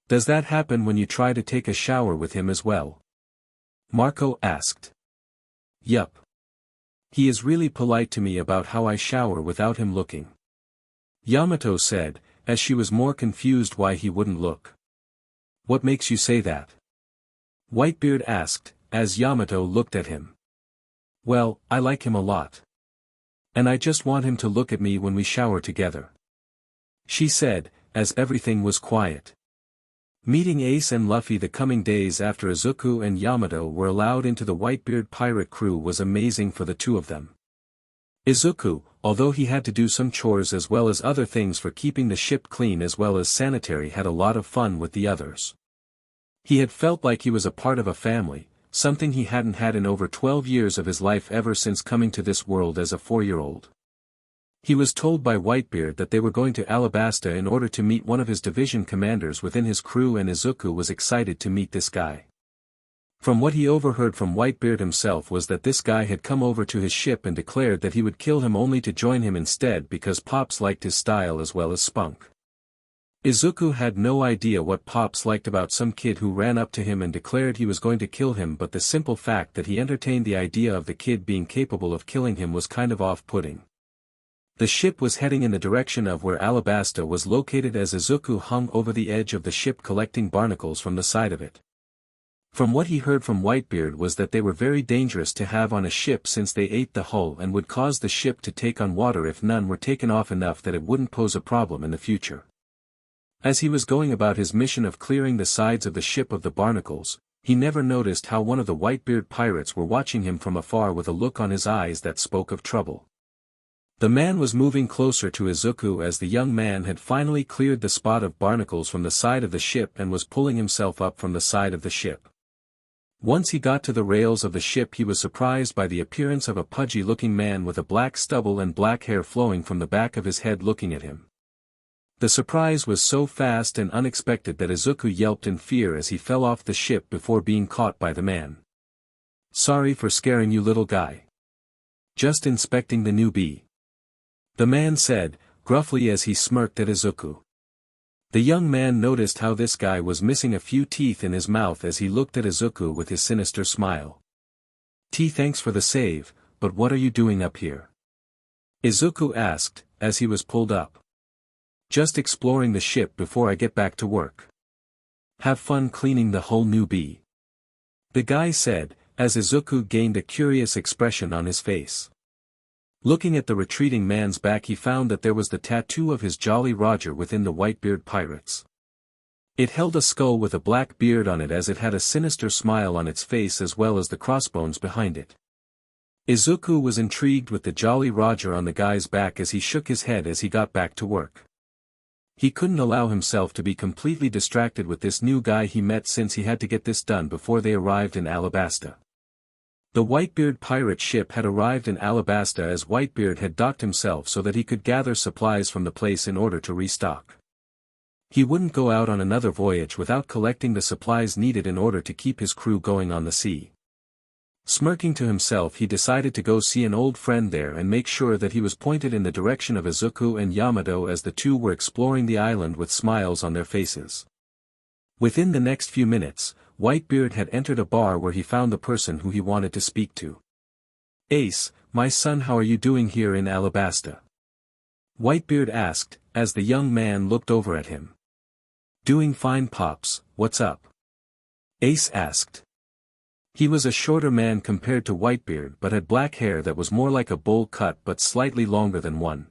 Does that happen when you try to take a shower with him as well? Marco asked. Yup. He is really polite to me about how I shower without him looking. Yamato said, as she was more confused why he wouldn't look. What makes you say that? Whitebeard asked, as Yamato looked at him. Well, I like him a lot. And I just want him to look at me when we shower together. She said, as everything was quiet. Meeting Ace and Luffy the coming days after Izuku and Yamato were allowed into the Whitebeard pirate crew was amazing for the two of them. Izuku, although he had to do some chores as well as other things for keeping the ship clean as well as sanitary, had a lot of fun with the others. He had felt like he was a part of a family, something he hadn't had in over 12 years of his life ever since coming to this world as a 4-year-old. He was told by Whitebeard that they were going to Alabasta in order to meet one of his division commanders within his crew, and Izuku was excited to meet this guy. From what he overheard from Whitebeard himself was that this guy had come over to his ship and declared that he would kill him only to join him instead because Pops liked his style as well as spunk. Izuku had no idea what Pops liked about some kid who ran up to him and declared he was going to kill him, but the simple fact that he entertained the idea of the kid being capable of killing him was kind of off-putting. The ship was heading in the direction of where Alabasta was located as Izuku hung over the edge of the ship collecting barnacles from the side of it. From what he heard from Whitebeard was that they were very dangerous to have on a ship since they ate the hull and would cause the ship to take on water if none were taken off enough that it wouldn't pose a problem in the future. As he was going about his mission of clearing the sides of the ship of the barnacles, he never noticed how one of the Whitebeard pirates were watching him from afar with a look on his eyes that spoke of trouble. The man was moving closer to Izuku as the young man had finally cleared the spot of barnacles from the side of the ship and was pulling himself up from the side of the ship. Once he got to the rails of the ship, he was surprised by the appearance of a pudgy-looking man with a black stubble and black hair flowing from the back of his head looking at him. The surprise was so fast and unexpected that Izuku yelped in fear as he fell off the ship before being caught by the man. Sorry for scaring you, little guy. Just inspecting the newbie. The man said, gruffly as he smirked at Izuku. The young man noticed how this guy was missing a few teeth in his mouth as he looked at Izuku with his sinister smile. Thanks for the save, but what are you doing up here? Izuku asked, as he was pulled up. Just exploring the ship before I get back to work. Have fun cleaning the hull, newbie. The guy said, as Izuku gained a curious expression on his face. Looking at the retreating man's back, he found that there was the tattoo of his Jolly Roger within the Whitebeard pirates. It held a skull with a black beard on it as it had a sinister smile on its face as well as the crossbones behind it. Izuku was intrigued with the Jolly Roger on the guy's back as he shook his head as he got back to work. He couldn't allow himself to be completely distracted with this new guy he met since he had to get this done before they arrived in Alabasta. The Whitebeard pirate ship had arrived in Alabasta as Whitebeard had docked himself so that he could gather supplies from the place in order to restock. He wouldn't go out on another voyage without collecting the supplies needed in order to keep his crew going on the sea. Smirking to himself, he decided to go see an old friend there and make sure that he was pointed in the direction of Izuku and Yamato as the two were exploring the island with smiles on their faces. Within the next few minutes, Whitebeard had entered a bar where he found the person who he wanted to speak to. Ace, my son, how are you doing here in Alabasta? Whitebeard asked, as the young man looked over at him. Doing fine, Pops, what's up? Ace asked. He was a shorter man compared to Whitebeard but had black hair that was more like a bowl cut but slightly longer than one.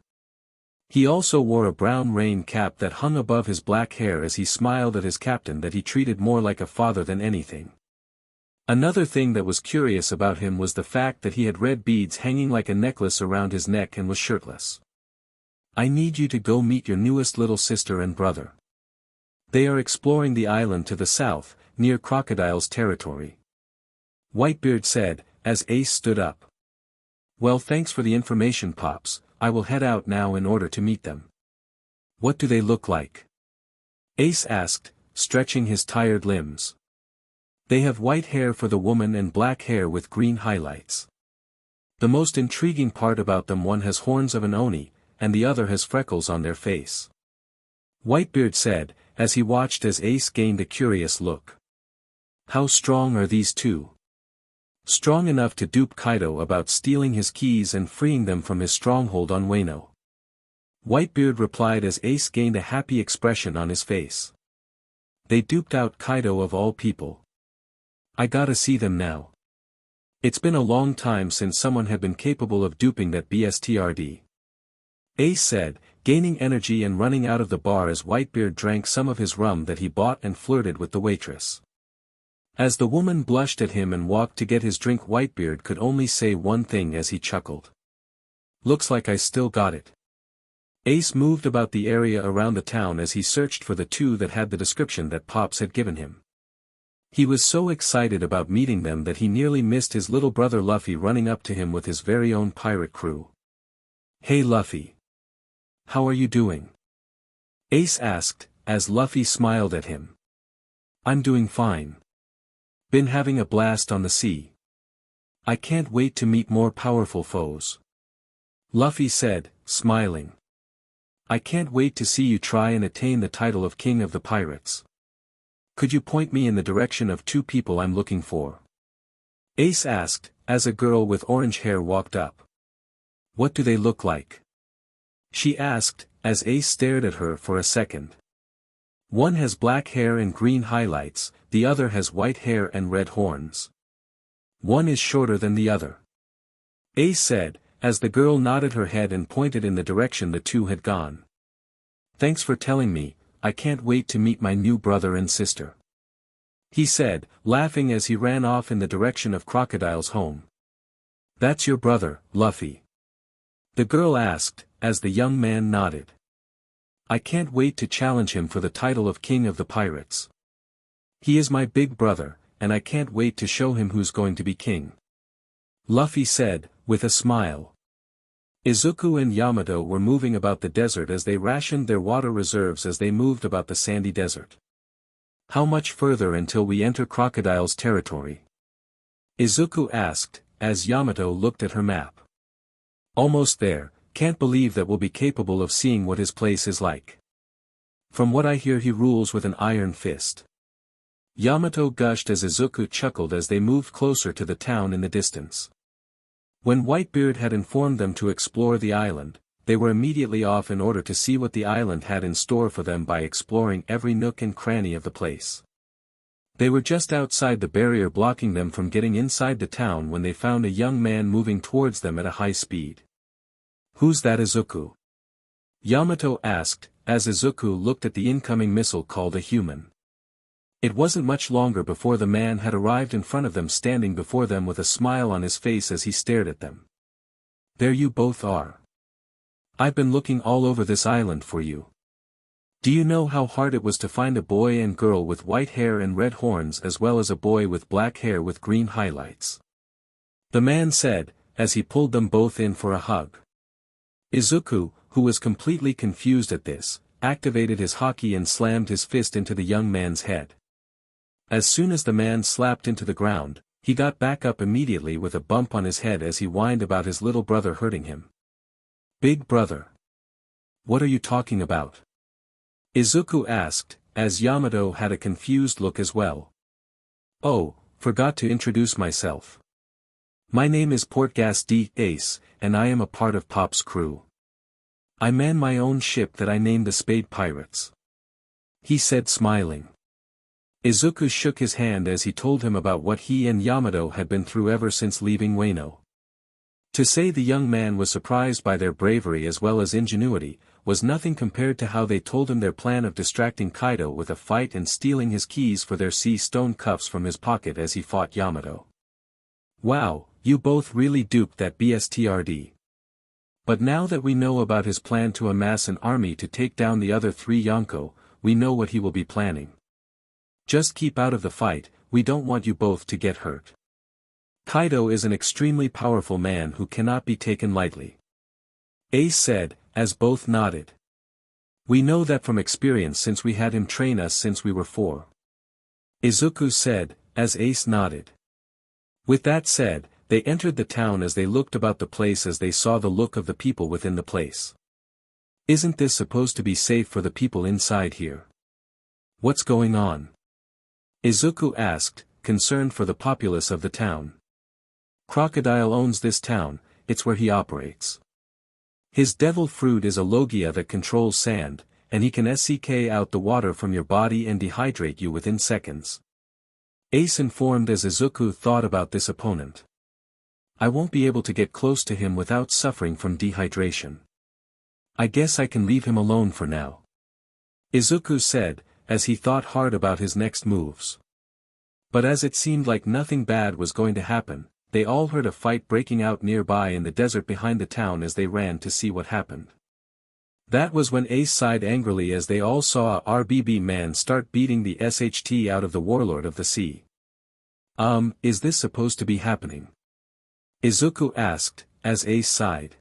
He also wore a brown rain cap that hung above his black hair as he smiled at his captain that he treated more like a father than anything. Another thing that was curious about him was the fact that he had red beads hanging like a necklace around his neck and was shirtless. I need you to go meet your newest little sister and brother. They are exploring the island to the south, near Crocodile's territory. Whitebeard said, as Ace stood up. Well, thanks for the information, Pops. I will head out now in order to meet them. What do they look like? Ace asked, stretching his tired limbs. They have white hair for the woman and black hair with green highlights. The most intriguing part about them, one has horns of an oni, and the other has freckles on their face. Whitebeard said, as he watched as Ace gained a curious look. How strong are these two? Strong enough to dupe Kaido about stealing his keys and freeing them from his stronghold on Wano. Whitebeard replied as Ace gained a happy expression on his face. They duped out Kaido of all people. I gotta see them now. It's been a long time since someone had been capable of duping that bstrd. Ace said, gaining energy and running out of the bar as Whitebeard drank some of his rum that he bought and flirted with the waitress. As the woman blushed at him and walked to get his drink, Whitebeard could only say one thing as he chuckled. Looks like I still got it. Ace moved about the area around the town as he searched for the two that had the description that Pops had given him. He was so excited about meeting them that he nearly missed his little brother Luffy running up to him with his very own pirate crew. Hey Luffy. How are you doing? Ace asked, as Luffy smiled at him. I'm doing fine. Been having a blast on the sea. I can't wait to meet more powerful foes. Luffy said, smiling. I can't wait to see you try and attain the title of King of the Pirates. Could you point me in the direction of two people I'm looking for? Ace asked, as a girl with orange hair walked up. What do they look like? She asked, as Ace stared at her for a second. One has black hair and green highlights, the other has white hair and red horns. One is shorter than the other. Ace said, as the girl nodded her head and pointed in the direction the two had gone. Thanks for telling me, I can't wait to meet my new brother and sister. He said, laughing as he ran off in the direction of Crocodile's home. That's your brother, Luffy? The girl asked, as the young man nodded. I can't wait to challenge him for the title of King of the Pirates. He is my big brother, and I can't wait to show him who's going to be king. Luffy said, with a smile. Izuku and Yamato were moving about the desert as they rationed their water reserves as they moved about the sandy desert. How much further until we enter Crocodile's territory? Izuku asked, as Yamato looked at her map. Almost there, can't believe that we'll be capable of seeing what his place is like. From what I hear, he rules with an iron fist. Yamato gushed as Izuku chuckled as they moved closer to the town in the distance. When Whitebeard had informed them to explore the island, they were immediately off in order to see what the island had in store for them by exploring every nook and cranny of the place. They were just outside the barrier blocking them from getting inside the town when they found a young man moving towards them at a high speed. Who's that, Izuku? Yamato asked, as Izuku looked at the incoming missile called a human. It wasn't much longer before the man had arrived in front of them, standing before them with a smile on his face as he stared at them. There you both are. I've been looking all over this island for you. Do you know how hard it was to find a boy and girl with white hair and red horns as well as a boy with black hair with green highlights? The man said, as he pulled them both in for a hug. Izuku, who was completely confused at this, activated his haki and slammed his fist into the young man's head. As soon as the man slapped into the ground, he got back up immediately with a bump on his head as he whined about his little brother hurting him. Big brother. What are you talking about? Izuku asked, as Yamato had a confused look as well. Oh, forgot to introduce myself. My name is Portgas D. Ace, and I am a part of Pop's crew. I man my own ship that I named the Spade Pirates. He said, smiling. Izuku shook his hand as he told him about what he and Yamato had been through ever since leaving Wano. To say the young man was surprised by their bravery as well as ingenuity, was nothing compared to how they told him their plan of distracting Kaido with a fight and stealing his keys for their sea stone cuffs from his pocket as he fought Yamato. Wow, you both really duped that bstrd. But now that we know about his plan to amass an army to take down the other three Yonko, we know what he will be planning. Just keep out of the fight, we don't want you both to get hurt. Kaido is an extremely powerful man who cannot be taken lightly. Ace said, as both nodded. We know that from experience since we had him train us since we were 4. Izuku said, as Ace nodded. With that said, they entered the town. As they looked about the place, as they saw the look of the people within the place. Isn't this supposed to be safe for the people inside here? What's going on? Izuku asked, concerned for the populace of the town. Crocodile owns this town, it's where he operates. His devil fruit is a logia that controls sand, and he can suck out the water from your body and dehydrate you within seconds. Ace informed as Izuku thought about this opponent. I won't be able to get close to him without suffering from dehydration. I guess I can leave him alone for now. Izuku said, as he thought hard about his next moves. But as it seemed like nothing bad was going to happen, they all heard a fight breaking out nearby in the desert behind the town. As they ran to see what happened. That was when Ace sighed angrily as they all saw a RBB man start beating the SHT out of the warlord of the sea. Is this supposed to be happening? Izuku asked, as Ace sighed.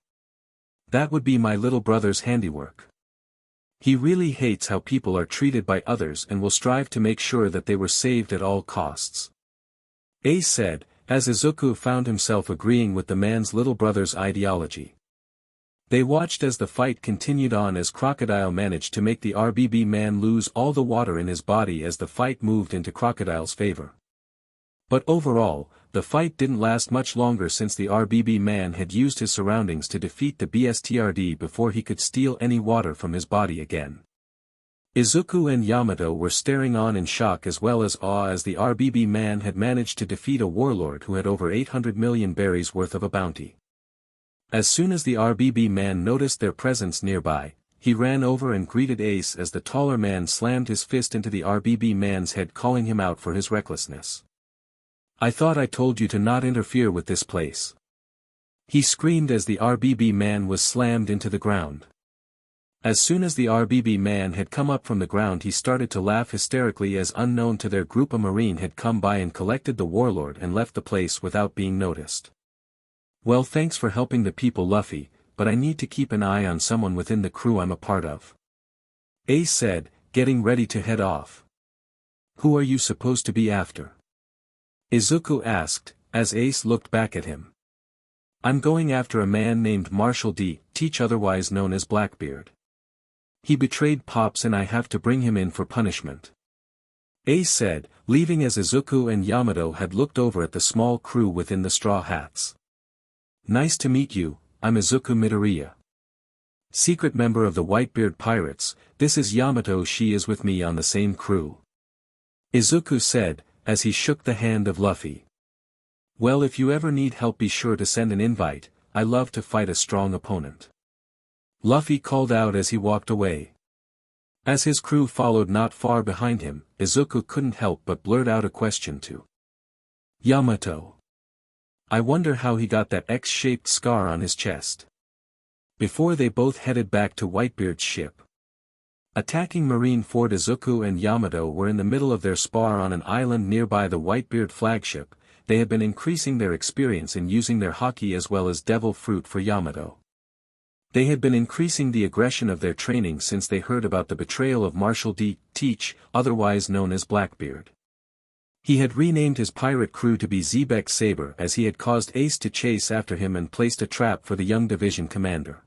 That would be my little brother's handiwork. He really hates how people are treated by others and will strive to make sure that they were saved at all costs. Ace said, as Izuku found himself agreeing with the man's little brother's ideology. They watched as the fight continued on, as Crocodile managed to make the RBB man lose all the water in his body as the fight moved into Crocodile's favor. But overall, the fight didn't last much longer, since the RBB man had used his surroundings to defeat the BSTRD before he could steal any water from his body again. Izuku and Yamato were staring on in shock as well as awe, as the RBB man had managed to defeat a warlord who had over 800 million berries worth of a bounty. As soon as the RBB man noticed their presence nearby, he ran over and greeted Ace as the taller man slammed his fist into the RBB man's head, calling him out for his recklessness. I thought I told you to not interfere with this place. He screamed as the RBB man was slammed into the ground. As soon as the RBB man had come up from the ground, he started to laugh hysterically, as unknown to their group a marine had come by and collected the warlord and left the place without being noticed. Well, thanks for helping the people, Luffy, but I need to keep an eye on someone within the crew I'm a part of. Ace said, getting ready to head off. Who are you supposed to be after? Izuku asked, as Ace looked back at him. I'm going after a man named Marshall D. Teach, otherwise known as Blackbeard. He betrayed Pops and I have to bring him in for punishment. Ace said, leaving as Izuku and Yamato had looked over at the small crew within the straw hats. Nice to meet you, I'm Izuku Midoriya. Secret member of the Whitebeard Pirates, this is Yamato, she is with me on the same crew. Izuku said, as he shook the hand of Luffy. Well, if you ever need help, be sure to send an invite, I love to fight a strong opponent. Luffy called out as he walked away. As his crew followed not far behind him, Izuku couldn't help but blurt out a question to Yamato. I wonder how he got that X-shaped scar on his chest. Before they both headed back to Whitebeard's ship. Attacking Marineford, Izuku and Yamato were in the middle of their spar on an island nearby the Whitebeard flagship. They had been increasing their experience in using their haki as well as devil fruit for Yamato. They had been increasing the aggression of their training since they heard about the betrayal of Marshall D. Teach, otherwise known as Blackbeard. He had renamed his pirate crew to be Xebec Saber, as he had caused Ace to chase after him and placed a trap for the young division commander.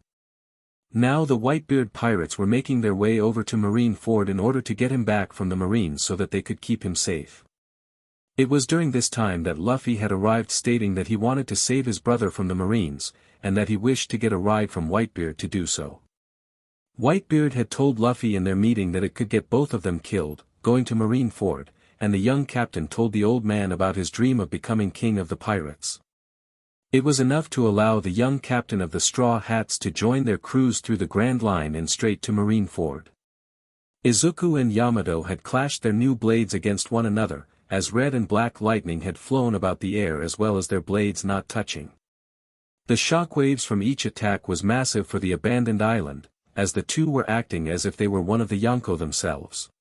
Now the Whitebeard pirates were making their way over to Marineford in order to get him back from the Marines so that they could keep him safe. It was during this time that Luffy had arrived, stating that he wanted to save his brother from the Marines, and that he wished to get a ride from Whitebeard to do so. Whitebeard had told Luffy in their meeting that it could get both of them killed, going to Marineford, and the young captain told the old man about his dream of becoming king of the pirates. It was enough to allow the young captain of the Straw Hats to join their crews through the Grand Line and straight to Marineford. Izuku and Yamato had clashed their new blades against one another, as red and black lightning had flown about the air as well as their blades not touching. The shockwaves from each attack was massive for the abandoned island, as the two were acting as if they were one of the Yonko themselves.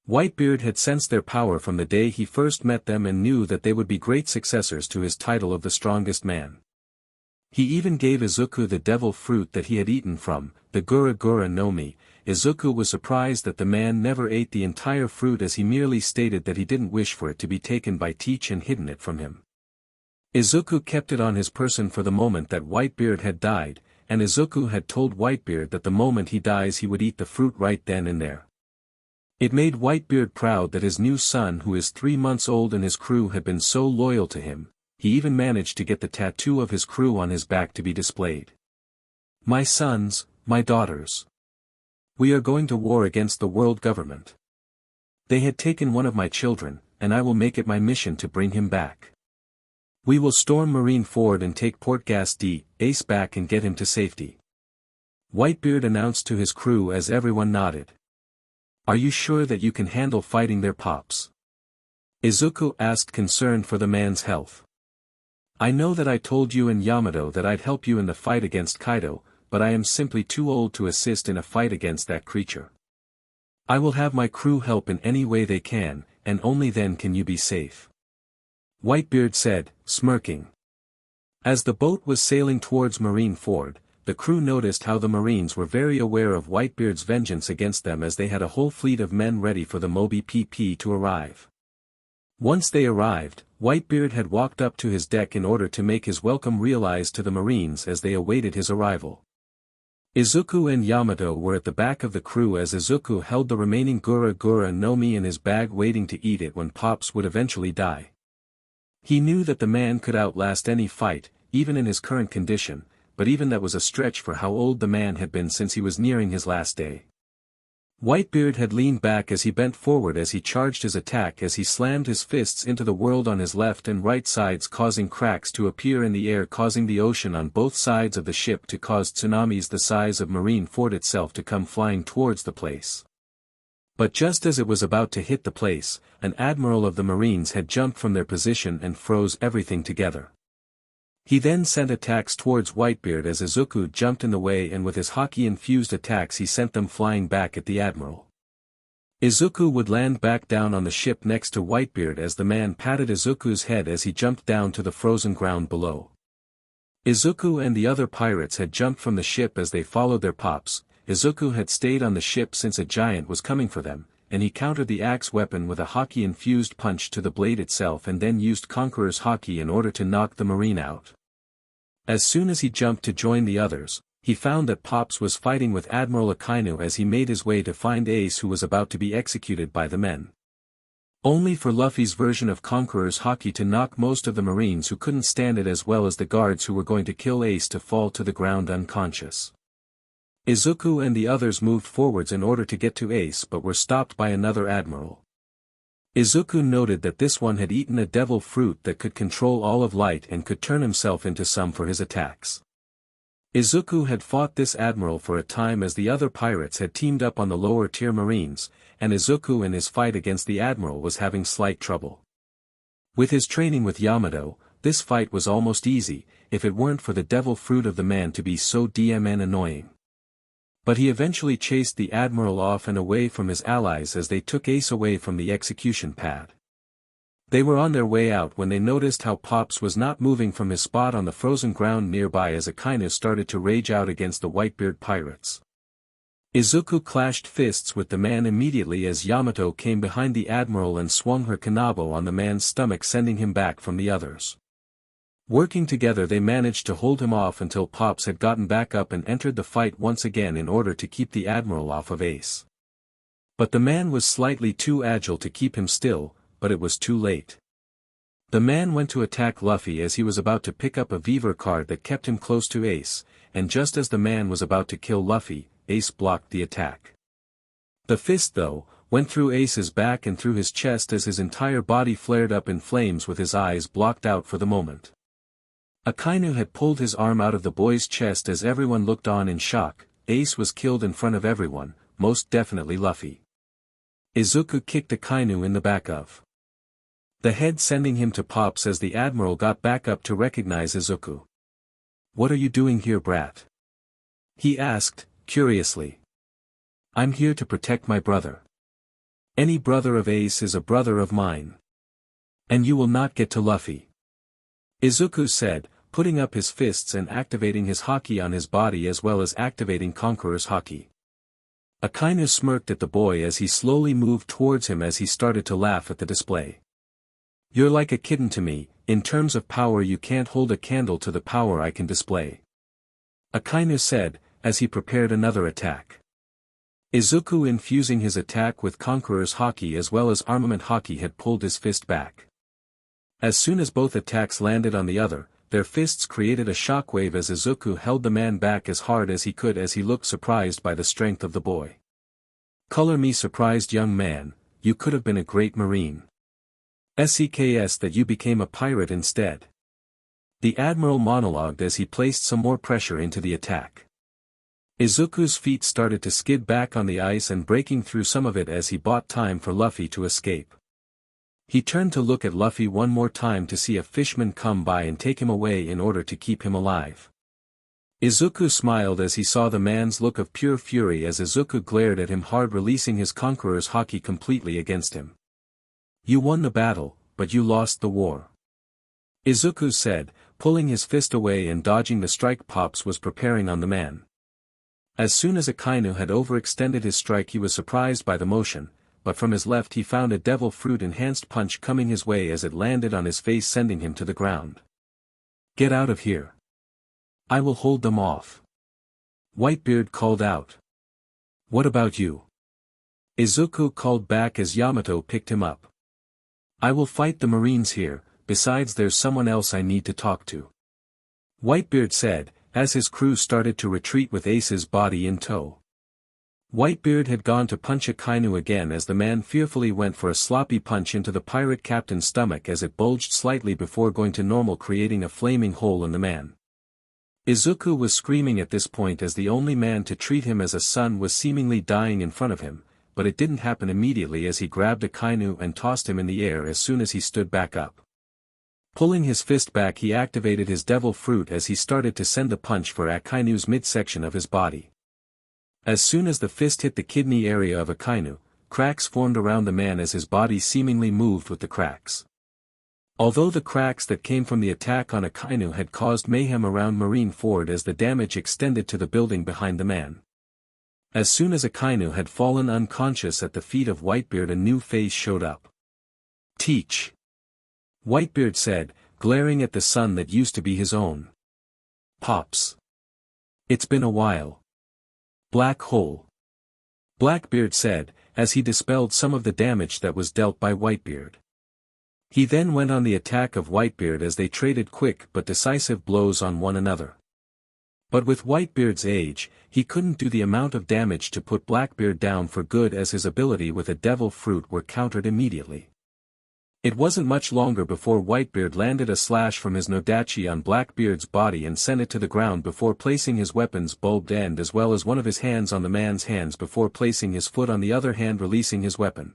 Whitebeard had sensed their power from the day he first met them and knew that they would be great successors to his title of the strongest man. He even gave Izuku the devil fruit that he had eaten from the Gura Gura no Mi. Izuku was surprised that the man never ate the entire fruit, as he merely stated that he didn't wish for it to be taken by Teach and hidden it from him. Izuku kept it on his person for the moment that Whitebeard had died, and Izuku had told Whitebeard that the moment he dies he would eat the fruit right then and there. It made Whitebeard proud that his new son, who is 3 months old and his crew, had been so loyal to him. He even managed to get the tattoo of his crew on his back to be displayed. "My sons, my daughters. We are going to war against the world government. They had taken one of my children, and I will make it my mission to bring him back. We will storm Marineford and take Port Gas D, Ace back and get him to safety," Whitebeard announced to his crew as everyone nodded. "Are you sure that you can handle fighting their pops?" Izuku asked, concerned for the man's health. "I know that I told you and Yamato that I'd help you in the fight against Kaido, but I am simply too old to assist in a fight against that creature. I will have my crew help in any way they can, and only then can you be safe," Whitebeard said, smirking. As the boat was sailing towards Marineford, the crew noticed how the Marines were very aware of Whitebeard's vengeance against them, as they had a whole fleet of men ready for the Moby PP to arrive. Once they arrived, Whitebeard had walked up to his deck in order to make his welcome realized to the Marines as they awaited his arrival. Izuku and Yamato were at the back of the crew as Izuku held the remaining Gura Gura no Mi in his bag, waiting to eat it when Pops would eventually die. He knew that the man could outlast any fight, even in his current condition, but even that was a stretch for how old the man had been since he was nearing his last day. Whitebeard had leaned back as he bent forward as he charged his attack, as he slammed his fists into the world on his left and right sides, causing cracks to appear in the air, causing the ocean on both sides of the ship to cause tsunamis the size of Marineford itself to come flying towards the place. But just as it was about to hit the place, an admiral of the Marines had jumped from their position and froze everything together. He then sent attacks towards Whitebeard as Izuku jumped in the way, and with his hockey-infused attacks he sent them flying back at the admiral. Izuku would land back down on the ship next to Whitebeard as the man patted Izuku's head as he jumped down to the frozen ground below. Izuku and the other pirates had jumped from the ship as they followed their pops. Izuku had stayed on the ship since a giant was coming for them, and he countered the axe weapon with a hockey-infused punch to the blade itself, and then used Conqueror's Hockey in order to knock the Marine out. As soon as he jumped to join the others, he found that Pops was fighting with Admiral Akainu as he made his way to find Ace, who was about to be executed by the men. Only for Luffy's version of Conqueror's Hockey to knock most of the Marines who couldn't stand it, as well as the guards who were going to kill Ace, to fall to the ground unconscious. Izuku and the others moved forwards in order to get to Ace, but were stopped by another admiral. Izuku noted that this one had eaten a devil fruit that could control all of light and could turn himself into some for his attacks. Izuku had fought this admiral for a time as the other pirates had teamed up on the lower tier Marines, and Izuku in his fight against the admiral was having slight trouble. With his training with Yamato, this fight was almost easy, if it weren't for the devil fruit of the man to be so DMN annoying. But he eventually chased the admiral off and away from his allies as they took Ace away from the execution pad. They were on their way out when they noticed how Pops was not moving from his spot on the frozen ground nearby as Akainu started to rage out against the Whitebeard pirates. Izuku clashed fists with the man immediately as Yamato came behind the admiral and swung her kanabo on the man's stomach, sending him back from the others. Working together they managed to hold him off until Pops had gotten back up and entered the fight once again in order to keep the admiral off of Ace. But the man was slightly too agile to keep him still, but it was too late. The man went to attack Luffy as he was about to pick up a Weaver card that kept him close to Ace, and just as the man was about to kill Luffy, Ace blocked the attack. The fist, though, went through Ace's back and through his chest as his entire body flared up in flames with his eyes blocked out for the moment. Akainu had pulled his arm out of the boy's chest as everyone looked on in shock. Ace was killed in front of everyone, most definitely Luffy. Izuku kicked Akainu in the back of the head, sending him to Pops as the admiral got back up to recognize Izuku. "What are you doing here, brat?" he asked, curiously. "I'm here to protect my brother. Any brother of Ace is a brother of mine. And you will not get to Luffy," Izuku said, putting up his fists and activating his Haki on his body as well as activating Conqueror's Haki. Akainu smirked at the boy as he slowly moved towards him as he started to laugh at the display. "You're like a kitten to me, in terms of power you can't hold a candle to the power I can display," Akainu said, as he prepared another attack. Izuku, infusing his attack with Conqueror's Haki as well as Armament Haki, had pulled his fist back. As soon as both attacks landed on the other, their fists created a shockwave as Izuku held the man back as hard as he could as he looked surprised by the strength of the boy. "Color me surprised, young man, you could have been a great marine. Seks that you became a pirate instead." The Admiral monologued as he placed some more pressure into the attack. Izuku's feet started to skid back on the ice and breaking through some of it as he bought time for Luffy to escape. He turned to look at Luffy one more time to see a fisherman come by and take him away in order to keep him alive. Izuku smiled as he saw the man's look of pure fury as Izuku glared at him hard, releasing his Conqueror's Haki completely against him. "You won the battle, but you lost the war," Izuku said, pulling his fist away and dodging the strike Pops was preparing on the man. As soon as Akainu had overextended his strike, he was surprised by the motion, but from his left he found a devil fruit enhanced punch coming his way as it landed on his face, sending him to the ground. "Get out of here. I will hold them off," Whitebeard called out. "What about you?" Izuku called back as Yamato picked him up. "I will fight the Marines here, besides there's someone else I need to talk to," Whitebeard said, as his crew started to retreat with Ace's body in tow. Whitebeard had gone to punch Akainu again as the man fearfully went for a sloppy punch into the pirate captain's stomach as it bulged slightly before going to normal, creating a flaming hole in the man. Izuku was screaming at this point as the only man to treat him as a son was seemingly dying in front of him, but it didn't happen immediately as he grabbed Akainu and tossed him in the air as soon as he stood back up. Pulling his fist back, he activated his devil fruit as he started to send the punch for Akainu's midsection of his body. As soon as the fist hit the kidney area of Akainu, cracks formed around the man as his body seemingly moved with the cracks. Although the cracks that came from the attack on Akainu had caused mayhem around Marineford as the damage extended to the building behind the man. As soon as Akainu had fallen unconscious at the feet of Whitebeard, a new face showed up. "Teach," Whitebeard said, glaring at the son that used to be his own. "Pops. It's been a while." "Black hole," Blackbeard said, as he dispelled some of the damage that was dealt by Whitebeard. He then went on the attack of Whitebeard as they traded quick but decisive blows on one another. But with Whitebeard's age, he couldn't do the amount of damage to put Blackbeard down for good as his ability with a devil fruit were countered immediately. It wasn't much longer before Whitebeard landed a slash from his Nodachi on Blackbeard's body and sent it to the ground before placing his weapon's bulbed end as well as one of his hands on the man's hands before placing his foot on the other hand, releasing his weapon.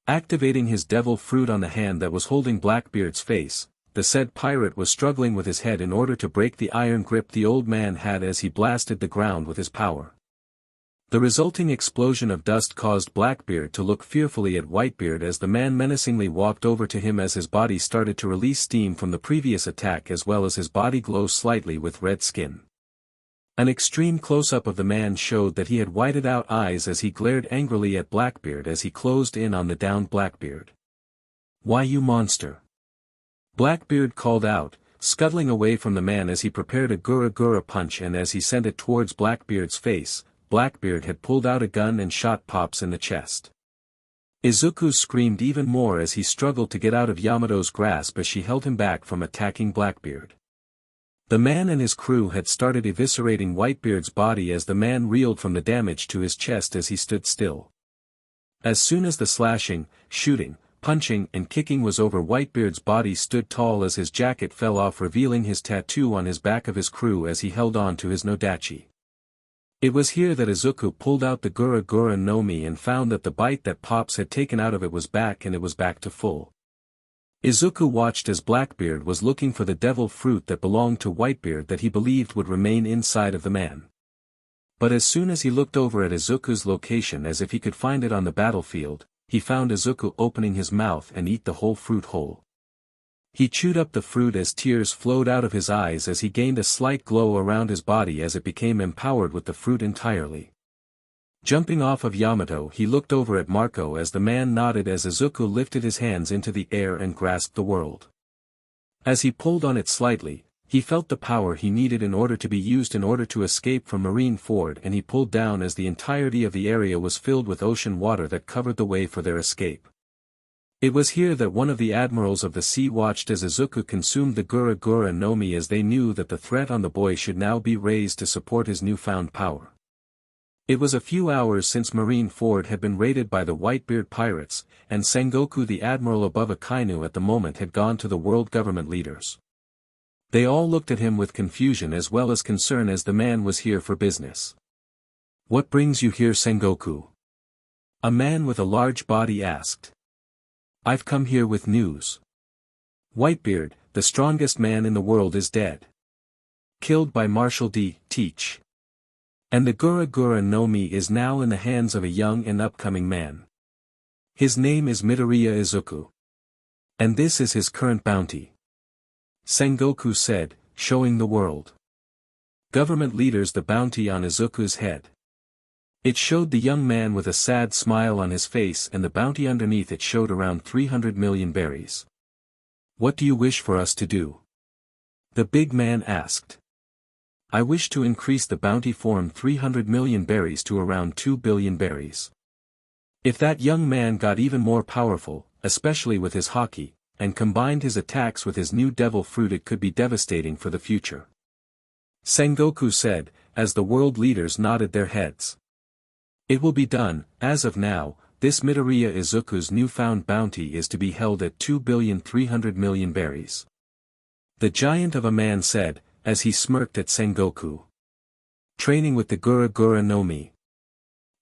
Activating his devil fruit on the hand that was holding Blackbeard's face, the said pirate was struggling with his head in order to break the iron grip the old man had as he blasted the ground with his power. The resulting explosion of dust caused Blackbeard to look fearfully at Whitebeard as the man menacingly walked over to him as his body started to release steam from the previous attack as well as his body glow slightly with red skin. An extreme close-up of the man showed that he had whited out eyes as he glared angrily at Blackbeard as he closed in on the downed Blackbeard. "Why, you monster!" Blackbeard called out, scuttling away from the man as he prepared a Gura Gura punch, and as he sent it towards Blackbeard's face, Blackbeard had pulled out a gun and shot Pops in the chest. Izuku screamed even more as he struggled to get out of Yamato's grasp as she held him back from attacking Blackbeard. The man and his crew had started eviscerating Whitebeard's body as the man reeled from the damage to his chest as he stood still. As soon as the slashing, shooting, punching and kicking was over, Whitebeard's body stood tall as his jacket fell off, revealing his tattoo on his back of his crew as he held on to his Nodachi. It was here that Izuku pulled out the Gura Gura no Mi and found that the bite that Pops had taken out of it was back, and it was back to full. Izuku watched as Blackbeard was looking for the devil fruit that belonged to Whitebeard that he believed would remain inside of the man. But as soon as he looked over at Izuku's location as if he could find it on the battlefield, he found Izuku opening his mouth and eat the whole fruit whole. He chewed up the fruit as tears flowed out of his eyes as he gained a slight glow around his body as it became empowered with the fruit entirely. Jumping off of Yamato, he looked over at Marco as the man nodded as Izuku lifted his hands into the air and grasped the world. As he pulled on it slightly, he felt the power he needed in order to be used in order to escape from Marineford, and he pulled down as the entirety of the area was filled with ocean water that covered the way for their escape. It was here that one of the admirals of the sea watched as Izuku consumed the Gura Gura no Mi, as they knew that the threat on the boy should now be raised to support his newfound power. It was a few hours since Marineford had been raided by the Whitebeard pirates, and Sengoku, the admiral above Akainu at the moment, had gone to the world government leaders. They all looked at him with confusion as well as concern, as the man was here for business. "What brings you here, Sengoku?" a man with a large body asked. "I've come here with news. Whitebeard, the strongest man in the world, is dead. Killed by Marshal D. Teach. And the Gura Gura no Mi is now in the hands of a young and upcoming man. His name is Midoriya Izuku. And this is his current bounty," Sengoku said, showing the world government leaders the bounty on Izuku's head. It showed the young man with a sad smile on his face, and the bounty underneath it showed around 300 million berries. "What do you wish for us to do?" the big man asked. "I wish to increase the bounty from 300 million berries to around 2 billion berries. If that young man got even more powerful, especially with his haki, and combined his attacks with his new devil fruit, it could be devastating for the future," Sengoku said, as the world leaders nodded their heads. "It will be done. As of now, this Midoriya Izuku's newfound bounty is to be held at 2,300 million berries," the giant of a man said, as he smirked at Sengoku. "Training with the Gura Gura no Mi.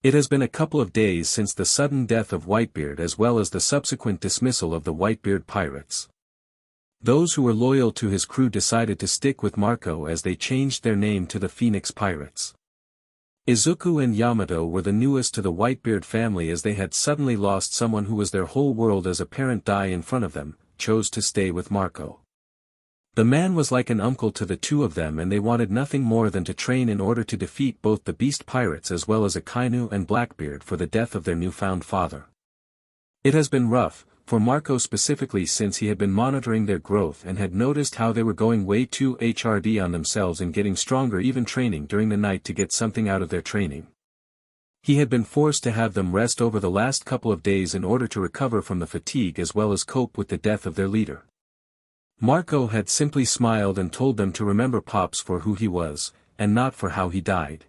It has been a couple of days since the sudden death of Whitebeard as well as the subsequent dismissal of the Whitebeard pirates. Those who were loyal to his crew decided to stick with Marco as they changed their name to the Phoenix Pirates. Izuku and Yamato were the newest to the Whitebeard family, as they had suddenly lost someone who was their whole world as a parent die in front of them, chose to stay with Marco. The man was like an uncle to the two of them, and they wanted nothing more than to train in order to defeat both the beast pirates as well as Akainu and Blackbeard for the death of their newfound father. It has been rough, for Marco specifically, since he had been monitoring their growth and had noticed how they were going way too hard on themselves and getting stronger, even training during the night to get something out of their training. He had been forced to have them rest over the last couple of days in order to recover from the fatigue as well as cope with the death of their leader. Marco had simply smiled and told them to remember Pops for who he was, and not for how he died.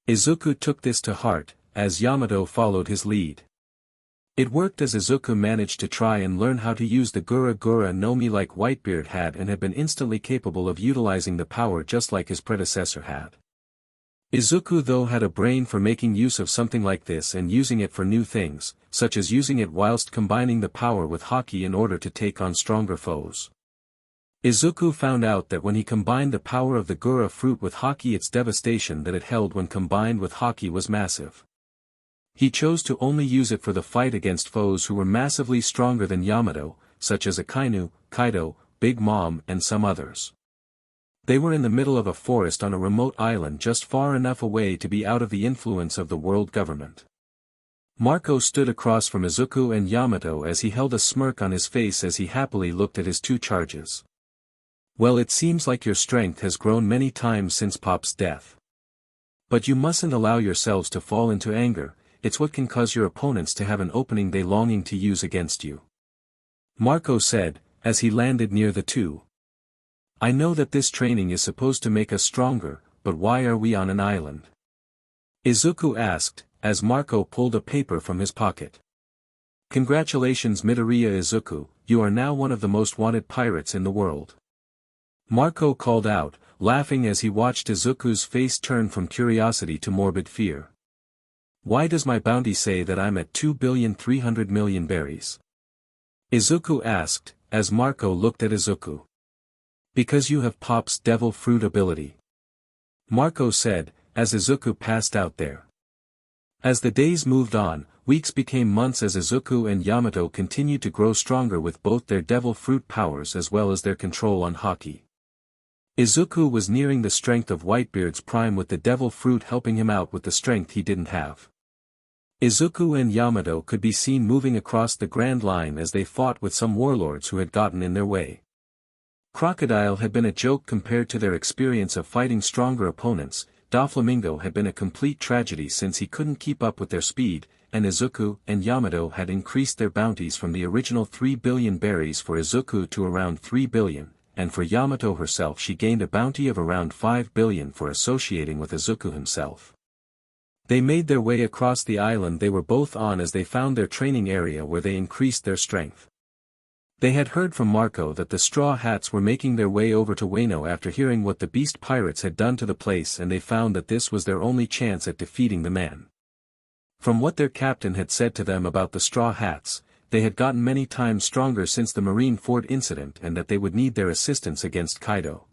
Izuku took this to heart, as Yamato followed his lead. It worked, as Izuku managed to try and learn how to use the Gura Gura no Mi like Whitebeard had, and had been instantly capable of utilizing the power just like his predecessor had. Izuku though had a brain for making use of something like this and using it for new things, such as using it whilst combining the power with haki in order to take on stronger foes. Izuku found out that when he combined the power of the Gura fruit with haki, its devastation that it held when combined with haki was massive. He chose to only use it for the fight against foes who were massively stronger than Yamato, such as Akainu, Kaido, Big Mom and some others. They were in the middle of a forest on a remote island just far enough away to be out of the influence of the world government. Marco stood across from Izuku and Yamato as he held a smirk on his face as he happily looked at his two charges. "Well, it seems like your strength has grown many times since Pop's death. But you mustn't allow yourselves to fall into anger, it's what can cause your opponents to have an opening they longing to use against you," Marco said, as he landed near the two. "I know that this training is supposed to make us stronger, but why are we on an island?" Izuku asked, as Marco pulled a paper from his pocket. "Congratulations, Midoriya Izuku, you are now one of the most wanted pirates in the world," Marco called out, laughing as he watched Izuku's face turn from curiosity to morbid fear. "Why does my bounty say that I'm at 2,300 million berries?" Izuku asked, as Marco looked at Izuku. "Because you have Pop's devil fruit ability," Marco said, as Izuku passed out there. As the days moved on, weeks became months as Izuku and Yamato continued to grow stronger with both their devil fruit powers as well as their control on haki. Izuku was nearing the strength of Whitebeard's prime with the devil fruit helping him out with the strength he didn't have. Izuku and Yamato could be seen moving across the Grand Line as they fought with some warlords who had gotten in their way. Crocodile had been a joke compared to their experience of fighting stronger opponents. Doflamingo had been a complete tragedy since he couldn't keep up with their speed, and Izuku and Yamato had increased their bounties from the original 3 billion berries for Izuku to around 3 billion, and for Yamato herself she gained a bounty of around 5 billion for associating with Izuku himself. They made their way across the island they were both on as they found their training area where they increased their strength. They had heard from Marco that the Straw Hats were making their way over to Wano after hearing what the Beast Pirates had done to the place, and they found that this was their only chance at defeating the man. From what their captain had said to them about the Straw Hats, they had gotten many times stronger since the Marine Ford incident and that they would need their assistance against Kaido.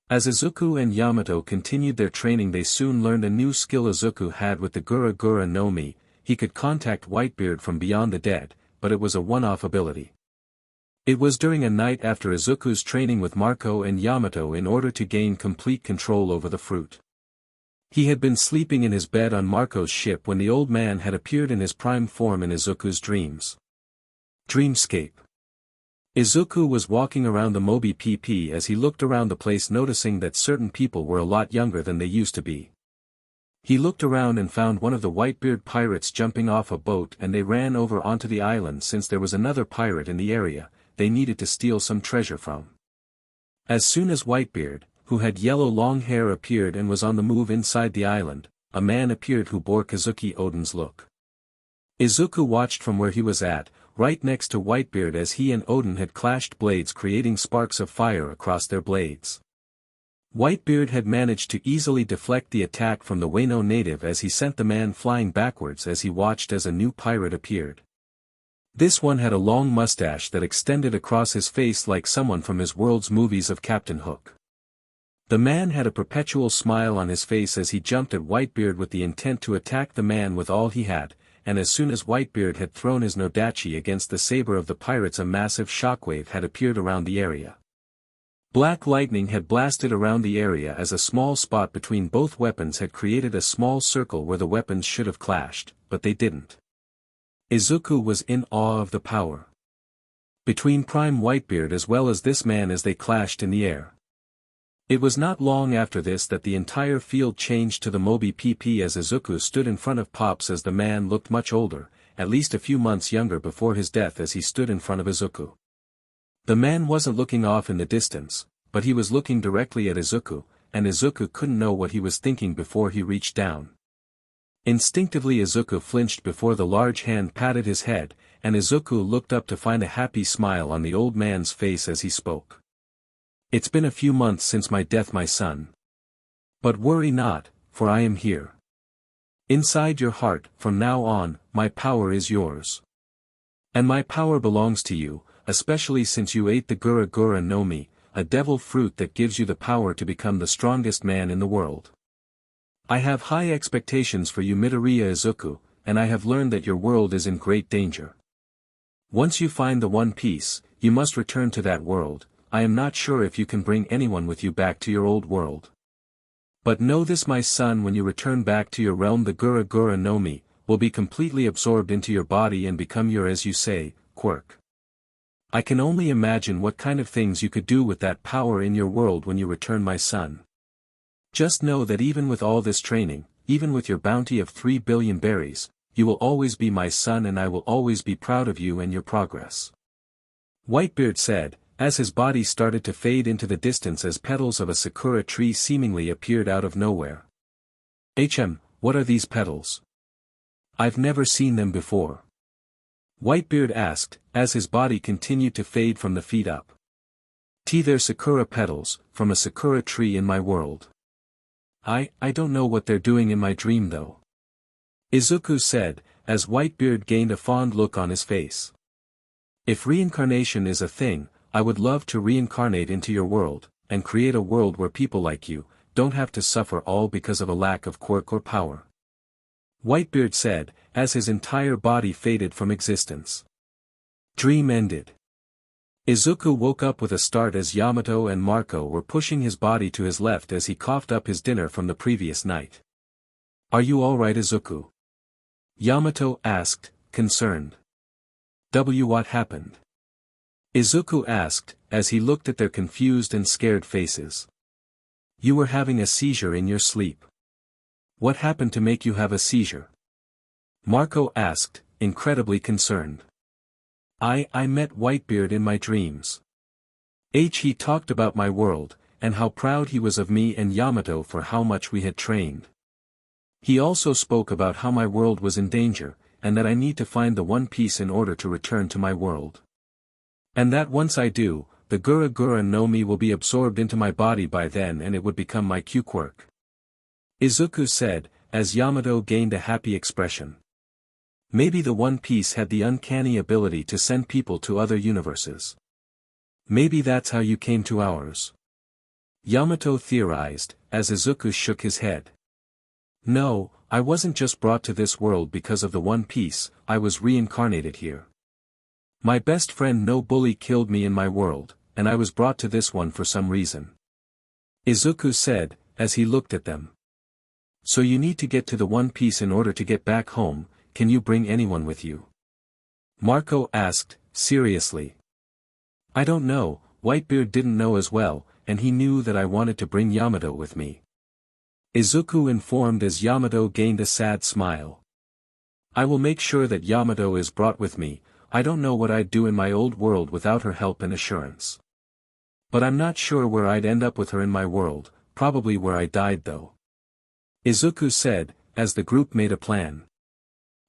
As Izuku and Yamato continued their training they soon learned a new skill Izuku had with the Gura Gura no Mi. He could contact Whitebeard from beyond the dead, but it was a one-off ability. It was during a night after Izuku's training with Marco and Yamato in order to gain complete control over the fruit. He had been sleeping in his bed on Marco's ship when the old man had appeared in his prime form in Izuku's dreams. Dreamscape. Izuku was walking around the Mobi PP as he looked around the place, noticing that certain people were a lot younger than they used to be. He looked around and found one of the Whitebeard pirates jumping off a boat, and they ran over onto the island since there was another pirate in the area they needed to steal some treasure from. As soon as Whitebeard, who had yellow long hair, appeared and was on the move inside the island, a man appeared who bore Kazuki Oden's look. Izuku watched from where he was at, right next to Whitebeard, as he and Oden had clashed blades, creating sparks of fire across their blades. Whitebeard had managed to easily deflect the attack from the Wano native as he sent the man flying backwards as he watched as a new pirate appeared. This one had a long mustache that extended across his face like someone from his world's movies of Captain Hook. The man had a perpetual smile on his face as he jumped at Whitebeard with the intent to attack the man with all he had, and as soon as Whitebeard had thrown his Nodachi against the saber of the pirates a massive shockwave had appeared around the area. Black lightning had blasted around the area as a small spot between both weapons had created a small circle where the weapons should have clashed, but they didn't. Izuku was in awe of the power between Prime Whitebeard as well as this man as they clashed in the air. It was not long after this that the entire field changed to the Mobi PP as Izuku stood in front of Pops, as the man looked much older, at least a few months younger before his death, as he stood in front of Izuku. The man wasn't looking off in the distance, but he was looking directly at Izuku, and Izuku couldn't know what he was thinking before he reached down. Instinctively Izuku flinched before the large hand patted his head, and Izuku looked up to find a happy smile on the old man's face as he spoke. "It's been a few months since my death, my son. But worry not, for I am here. Inside your heart, from now on, my power is yours. And my power belongs to you, especially since you ate the Gura Gura no Mi, a devil fruit that gives you the power to become the strongest man in the world. I have high expectations for you, Midoriya Izuku, and I have learned that your world is in great danger. Once you find the One Piece, you must return to that world. I am not sure if you can bring anyone with you back to your old world. But know this, my son, when you return back to your realm, the Gura Gura no Mi will be completely absorbed into your body and become your, as you say, quirk. I can only imagine what kind of things you could do with that power in your world when you return, my son. Just know that even with all this training, even with your bounty of 3 billion berries, you will always be my son, and I will always be proud of you and your progress." Whitebeard said, as his body started to fade into the distance as petals of a sakura tree seemingly appeared out of nowhere. What are these petals? I've never seen them before." Whitebeard asked, as his body continued to fade from the feet up. "They're sakura petals, from a sakura tree in my world. I don't know what they're doing in my dream though," Izuku said, as Whitebeard gained a fond look on his face. "If reincarnation is a thing, I would love to reincarnate into your world, and create a world where people like you don't have to suffer all because of a lack of quirk or power," Whitebeard said, as his entire body faded from existence. Dream ended. Izuku woke up with a start as Yamato and Marco were pushing his body to his left as he coughed up his dinner from the previous night. "Are you alright, Izuku?" Yamato asked, concerned. What happened?" Izuku asked, as he looked at their confused and scared faces. "You were having a seizure in your sleep. What happened to make you have a seizure?" Marco asked, incredibly concerned. I met Whitebeard in my dreams. He talked about my world, and how proud he was of me and Yamato for how much we had trained. He also spoke about how my world was in danger, and that I need to find the One Piece in order to return to my world. And that once I do, the Gura Gura no Mi will be absorbed into my body by then and it would become my quirk. Izuku said, as Yamato gained a happy expression. Maybe the One Piece had the uncanny ability to send people to other universes. Maybe that's how you came to ours. Yamato theorized, as Izuku shook his head. No, I wasn't just brought to this world because of the One Piece, I was reincarnated here. My best friend No Bully killed me in my world, and I was brought to this one for some reason. Izuku said, as he looked at them. So you need to get to the One Piece in order to get back home. Can you bring anyone with you? Marco asked, seriously. I don't know, Whitebeard didn't know as well, and he knew that I wanted to bring Yamato with me. Izuku informed as Yamato gained a sad smile. I will make sure that Yamato is brought with me. I don't know what I'd do in my old world without her help and assurance. But I'm not sure where I'd end up with her in my world, probably where I died though. Izuku said, as the group made a plan.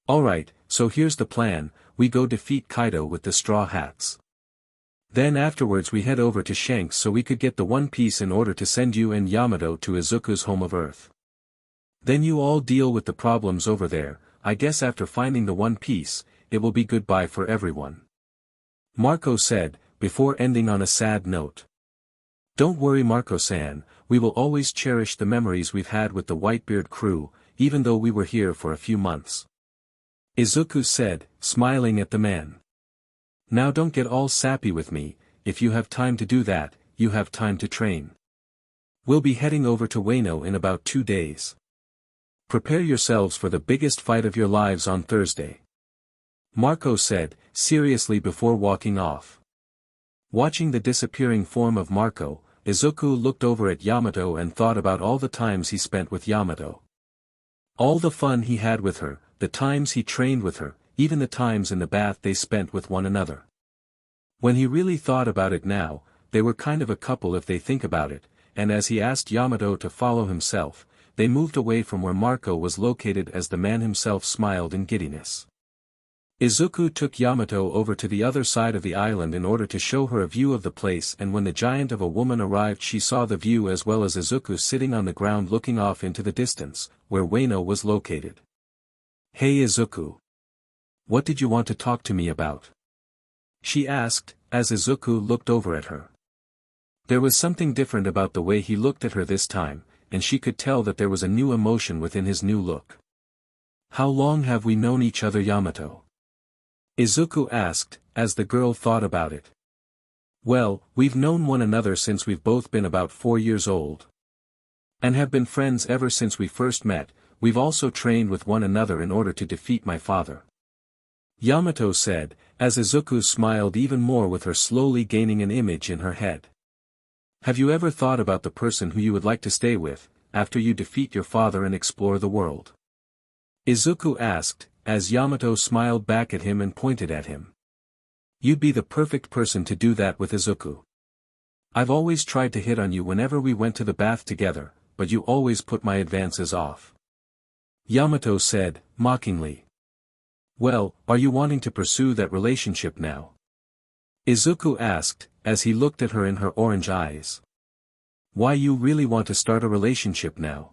Alright, so here's the plan, we go defeat Kaido with the Straw Hats. Then afterwards we head over to Shanks so we could get the One Piece in order to send you and Yamato to Izuku's home of Earth. Then you all deal with the problems over there. I guess after finding the One Piece, it will be goodbye for everyone. Marco said, before ending on a sad note. Don't worry Marco-san, we will always cherish the memories we've had with the Whitebeard crew, even though we were here for a few months. Izuku said, smiling at the man. Now don't get all sappy with me, if you have time to do that, you have time to train. We'll be heading over to Wano in about 2 days. Prepare yourselves for the biggest fight of your lives on Thursday. Marco said, seriously before walking off. Watching the disappearing form of Marco, Izuku looked over at Yamato and thought about all the times he spent with Yamato. All the fun he had with her, the times he trained with her, even the times in the bath they spent with one another. When he really thought about it now, they were kind of a couple if they think about it, and as he asked Yamato to follow himself, they moved away from where Marco was located as the man himself smiled in giddiness. Izuku took Yamato over to the other side of the island in order to show her a view of the place, and when the giant of a woman arrived she saw the view as well as Izuku sitting on the ground looking off into the distance, where Wano was located. Hey Izuku. What did you want to talk to me about? She asked, as Izuku looked over at her. There was something different about the way he looked at her this time, and she could tell that there was a new emotion within his new look. How long have we known each other, Yamato? Izuku asked, as the girl thought about it. Well, we've known one another since we've both been about 4 years old. And have been friends ever since we first met. We've also trained with one another in order to defeat my father. Yamato said, as Izuku smiled even more with her slowly gaining an image in her head. Have you ever thought about the person who you would like to stay with, after you defeat your father and explore the world? Izuku asked, as Yamato smiled back at him and pointed at him. You'd be the perfect person to do that with, Izuku. I've always tried to hit on you whenever we went to the bath together, but you always put my advances off. Yamato said, mockingly. Well, are you wanting to pursue that relationship now? Izuku asked, as he looked at her in her orange eyes. Why you really want to start a relationship now?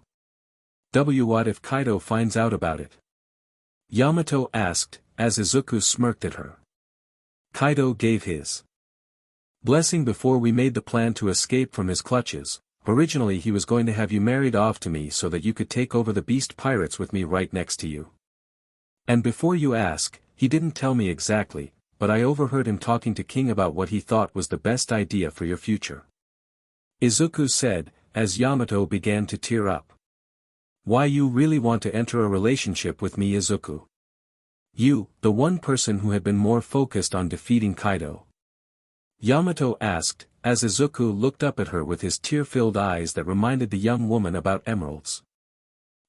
What if Kaido finds out about it? Yamato asked, as Izuku smirked at her. Kaido gave his blessing before we made the plan to escape from his clutches. Originally he was going to have you married off to me so that you could take over the beast pirates with me right next to you. And before you ask, he didn't tell me exactly, but I overheard him talking to King about what he thought was the best idea for your future. Izuku said, as Yamato began to tear up. Why you really want to enter a relationship with me, Izuku? You, the one person who had been more focused on defeating Kaido. Yamato asked, as Izuku looked up at her with his tear-filled eyes that reminded the young woman about emeralds.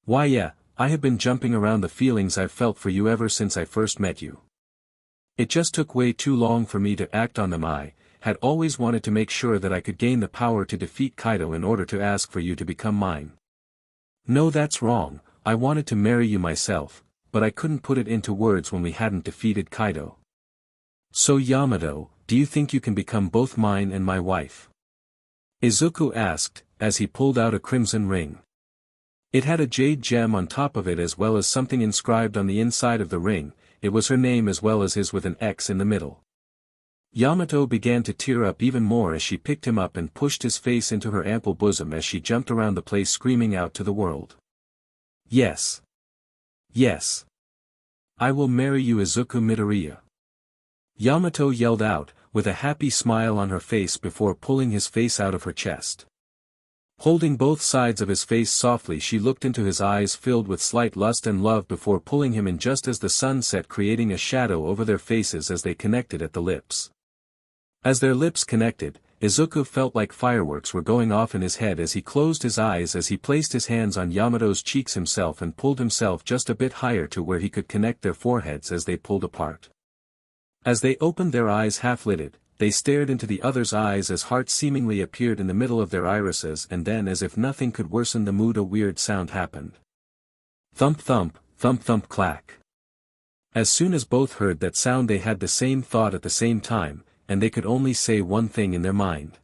Why yeah, I have been jumping around the feelings I've felt for you ever since I first met you. It just took way too long for me to act on them. I had always wanted to make sure that I could gain the power to defeat Kaido in order to ask for you to become mine. No, that's wrong, I wanted to marry you myself, but I couldn't put it into words when we hadn't defeated Kaido. So Yamato, do you think you can become both mine and my wife? Izuku asked, as he pulled out a crimson ring. It had a jade gem on top of it as well as something inscribed on the inside of the ring. It was her name as well as his with an X in the middle. Yamato began to tear up even more as she picked him up and pushed his face into her ample bosom as she jumped around the place screaming out to the world. Yes. Yes. I will marry you, Izuku Midoriya. Yamato yelled out, with a happy smile on her face before pulling his face out of her chest. Holding both sides of his face softly, she looked into his eyes filled with slight lust and love before pulling him in just as the sun set, creating a shadow over their faces as they connected at the lips. As their lips connected, Izuku felt like fireworks were going off in his head as he closed his eyes as he placed his hands on Yamato's cheeks himself and pulled himself just a bit higher to where he could connect their foreheads as they pulled apart. As they opened their eyes half-lidded, they stared into the other's eyes as hearts seemingly appeared in the middle of their irises, and then as if nothing could worsen the mood, a weird sound happened. Thump thump, thump thump clack. As soon as both heard that sound they had the same thought at the same time, and they could only say one thing in their mind.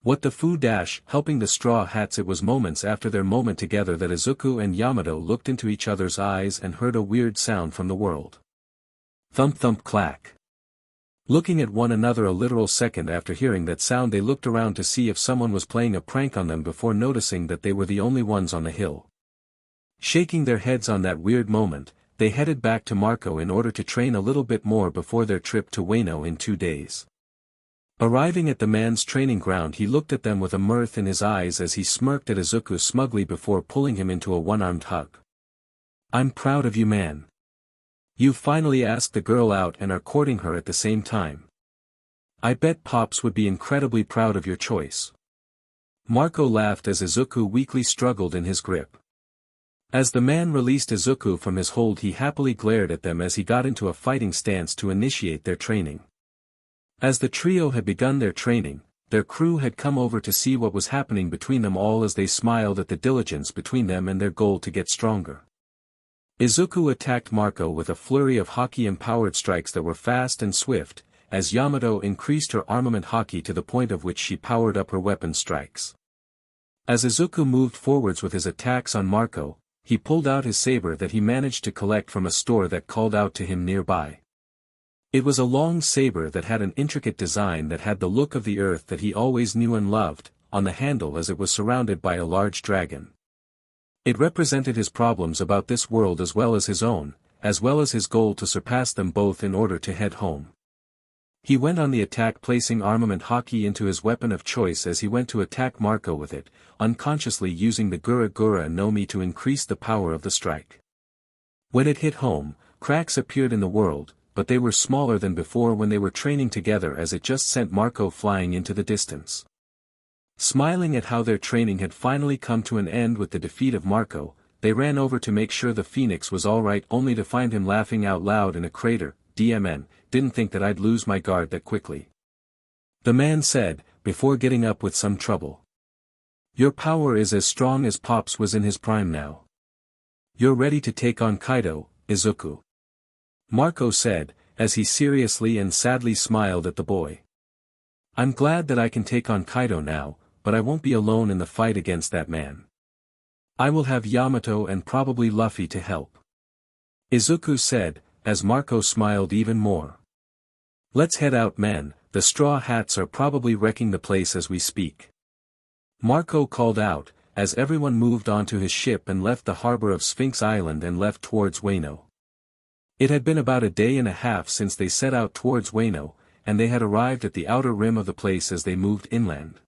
What the fu dash, helping the Straw Hats. It was moments after their moment together that Izuku and Yamato looked into each other's eyes and heard a weird sound from the world. Thump thump clack. Looking at one another a literal second after hearing that sound, they looked around to see if someone was playing a prank on them before noticing that they were the only ones on the hill. Shaking their heads on that weird moment, they headed back to Marco in order to train a little bit more before their trip to Wano in 2 days. Arriving at the man's training ground, he looked at them with a mirth in his eyes as he smirked at Izuku smugly before pulling him into a one-armed hug. I'm proud of you, man. You finally asked the girl out and are courting her at the same time. I bet Pops would be incredibly proud of your choice. Marco laughed as Izuku weakly struggled in his grip. As the man released Izuku from his hold, he happily glared at them as he got into a fighting stance to initiate their training. As the trio had begun their training, their crew had come over to see what was happening between them all as they smiled at the diligence between them and their goal to get stronger. Izuku attacked Marco with a flurry of Haki-empowered strikes that were fast and swift, as Yamato increased her armament Haki to the point of which she powered up her weapon strikes. As Izuku moved forwards with his attacks on Marco, he pulled out his saber that he managed to collect from a store that called out to him nearby. It was a long saber that had an intricate design that had the look of the earth that he always knew and loved, on the handle as it was surrounded by a large dragon. It represented his problems about this world as well as his own, as well as his goal to surpass them both in order to head home. He went on the attack, placing armament Haki into his weapon of choice as he went to attack Marco with it, unconsciously using the Gura Gura no Mi to increase the power of the strike. When it hit home, cracks appeared in the world, but they were smaller than before when they were training together as it just sent Marco flying into the distance. Smiling at how their training had finally come to an end with the defeat of Marco, they ran over to make sure the Phoenix was alright, only to find him laughing out loud in a crater. DMN, didn't think that I'd lose my guard that quickly. The man said, before getting up with some trouble. Your power is as strong as Pops was in his prime now. You're ready to take on Kaido, Izuku. Marco said, as he seriously and sadly smiled at the boy. I'm glad that I can take on Kaido now, but I won't be alone in the fight against that man. I will have Yamato and probably Luffy to help. Izuku said, as Marco smiled even more. Let's head out, man, the Straw Hats are probably wrecking the place as we speak. Marco called out, as everyone moved onto his ship and left the harbor of Sphinx Island and left towards Wano. It had been about a day and a half since they set out towards Wano, and they had arrived at the outer rim of the place as they moved inland.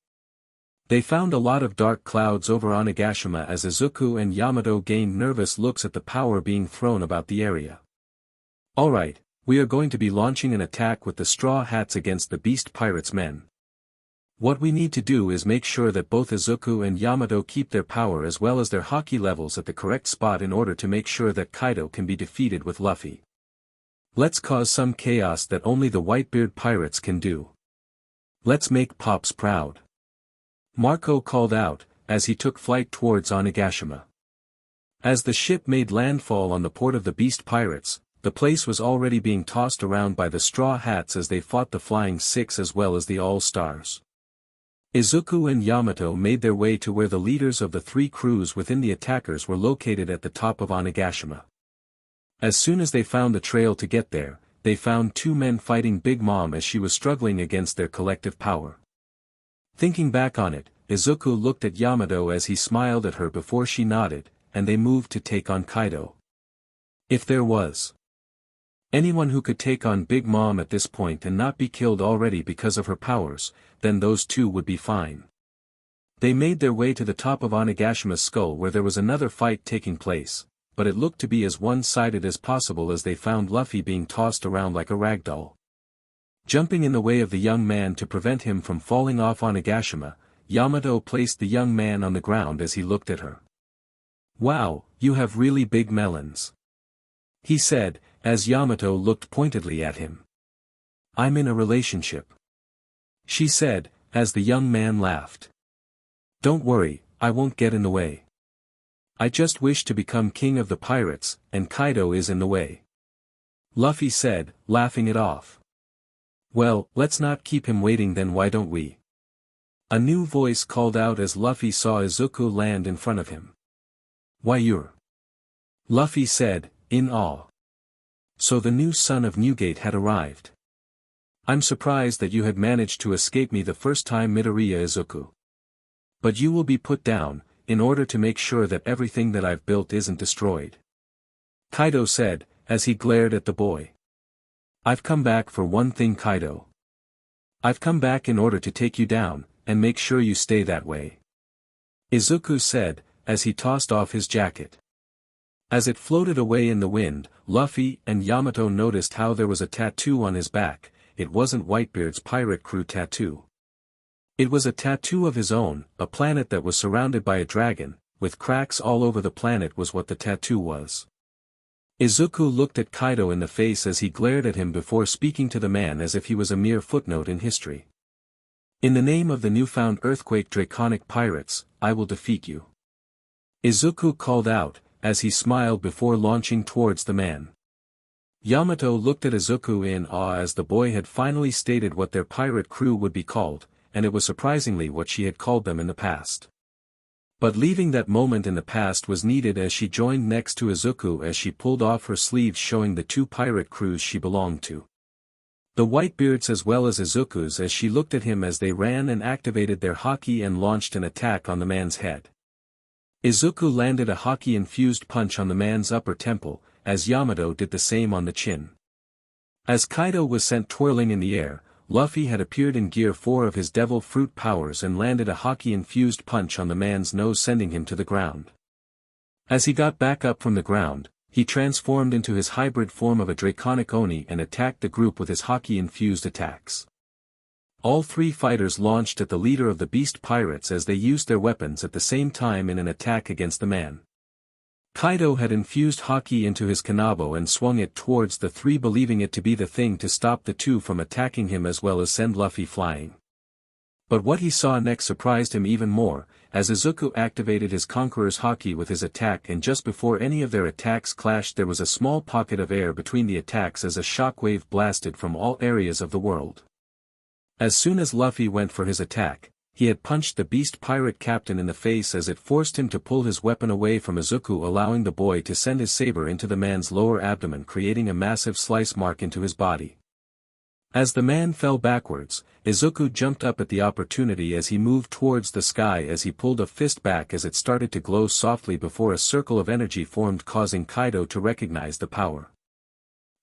They found a lot of dark clouds over Onigashima as Izuku and Yamato gained nervous looks at the power being thrown about the area. "Alright, we are going to be launching an attack with the Straw Hats against the Beast Pirates' men. What we need to do is make sure that both Izuku and Yamato keep their power as well as their haki levels at the correct spot in order to make sure that Kaido can be defeated with Luffy. Let's cause some chaos that only the Whitebeard pirates can do. Let's make Pops proud." Marco called out, as he took flight towards Onigashima. As the ship made landfall on the port of the Beast Pirates, the place was already being tossed around by the Straw Hats as they fought the Flying Six as well as the All-Stars. Izuku and Yamato made their way to where the leaders of the three crews within the attackers were located at the top of Onigashima. As soon as they found the trail to get there, they found two men fighting Big Mom as she was struggling against their collective power. Thinking back on it, Izuku looked at Yamato as he smiled at her before she nodded, and they moved to take on Kaido. If there was anyone who could take on Big Mom at this point and not be killed already because of her powers, then those two would be fine. They made their way to the top of Onigashima's skull where there was another fight taking place, but it looked to be as one-sided as possible as they found Luffy being tossed around like a ragdoll. Jumping in the way of the young man to prevent him from falling off Onigashima, Yamato placed the young man on the ground as he looked at her. "Wow, you have really big melons," he said, as Yamato looked pointedly at him. "I'm in a relationship," she said, as the young man laughed. "Don't worry, I won't get in the way. I just wish to become king of the pirates, and Kaido is in the way," Luffy said, laughing it off. "Well, let's not keep him waiting then, why don't we?" A new voice called out as Luffy saw Izuku land in front of him. "Why you're..." Luffy said, in awe. So the new son of Newgate had arrived. "I'm surprised that you had managed to escape me the first time, Midoriya Izuku. But you will be put down, in order to make sure that everything that I've built isn't destroyed," Kaido said, as he glared at the boy. "I've come back for one thing, Kaido. I've come back in order to take you down, and make sure you stay that way," Izuku said, as he tossed off his jacket. As it floated away in the wind, Luffy and Yamato noticed how there was a tattoo on his back. It wasn't Whitebeard's pirate crew tattoo. It was a tattoo of his own, a planet that was surrounded by a dragon, with cracks all over the planet was what the tattoo was. Izuku looked at Kaido in the face as he glared at him before speaking to the man as if he was a mere footnote in history. "In the name of the newfound earthquake draconic pirates, I will defeat you," Izuku called out, as he smiled before launching towards the man. Yamato looked at Izuku in awe as the boy had finally stated what their pirate crew would be called, and it was surprisingly what she had called them in the past. But leaving that moment in the past was needed as she joined next to Izuku as she pulled off her sleeves showing the two pirate crews she belonged to. The Whitebeards as well as Izuku's as she looked at him as they ran and activated their haki and launched an attack on the man's head. Izuku landed a haki-infused punch on the man's upper temple, as Yamato did the same on the chin. As Kaido was sent twirling in the air, Luffy had appeared in Gear 4 of his Devil Fruit powers and landed a haki-infused punch on the man's nose sending him to the ground. As he got back up from the ground, he transformed into his hybrid form of a draconic Oni and attacked the group with his haki-infused attacks. All three fighters launched at the leader of the Beast Pirates as they used their weapons at the same time in an attack against the man. Kaido had infused haki into his kanabo and swung it towards the three, believing it to be the thing to stop the two from attacking him as well as send Luffy flying. But what he saw next surprised him even more, as Izuku activated his Conqueror's haki with his attack, and just before any of their attacks clashed there was a small pocket of air between the attacks as a shockwave blasted from all areas of the world. As soon as Luffy went for his attack, he had punched the Beast Pirate captain in the face as it forced him to pull his weapon away from Izuku, allowing the boy to send his saber into the man's lower abdomen, creating a massive slice mark into his body. As the man fell backwards, Izuku jumped up at the opportunity as he moved towards the sky as he pulled a fist back as it started to glow softly before a circle of energy formed, causing Kaido to recognize the power.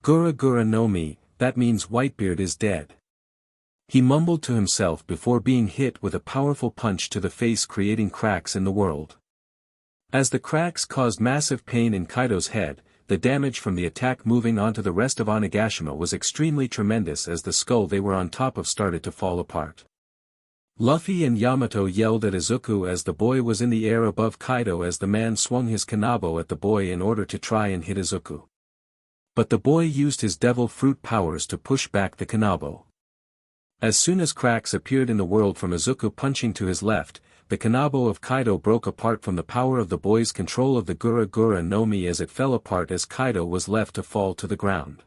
Gura Gura no Mi, that means Whitebeard is dead. He mumbled to himself before being hit with a powerful punch to the face, creating cracks in the world. As the cracks caused massive pain in Kaido's head, the damage from the attack moving onto the rest of Onigashima was extremely tremendous as the skull they were on top of started to fall apart. Luffy and Yamato yelled at Izuku as the boy was in the air above Kaido as the man swung his kanabo at the boy in order to try and hit Izuku. But the boy used his devil fruit powers to push back the kanabo. As soon as cracks appeared in the world from Izuku punching to his left, the kanabo of Kaido broke apart from the power of the boy's control of the Gura Gura no Mi as it fell apart as Kaido was left to fall to the ground.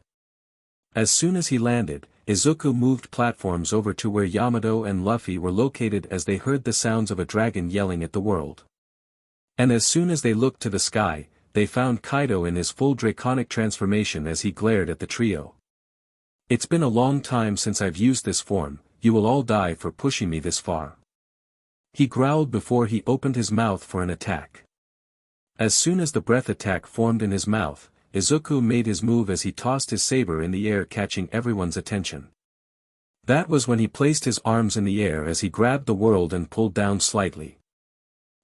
As soon as he landed, Izuku moved platforms over to where Yamato and Luffy were located as they heard the sounds of a dragon yelling at the world. And as soon as they looked to the sky, they found Kaido in his full draconic transformation as he glared at the trio. "It's been a long time since I've used this form, you will all die for pushing me this far," he growled before he opened his mouth for an attack. As soon as the breath attack formed in his mouth, Izuku made his move as he tossed his saber in the air, catching everyone's attention. That was when he placed his arms in the air as he grabbed the world and pulled down slightly.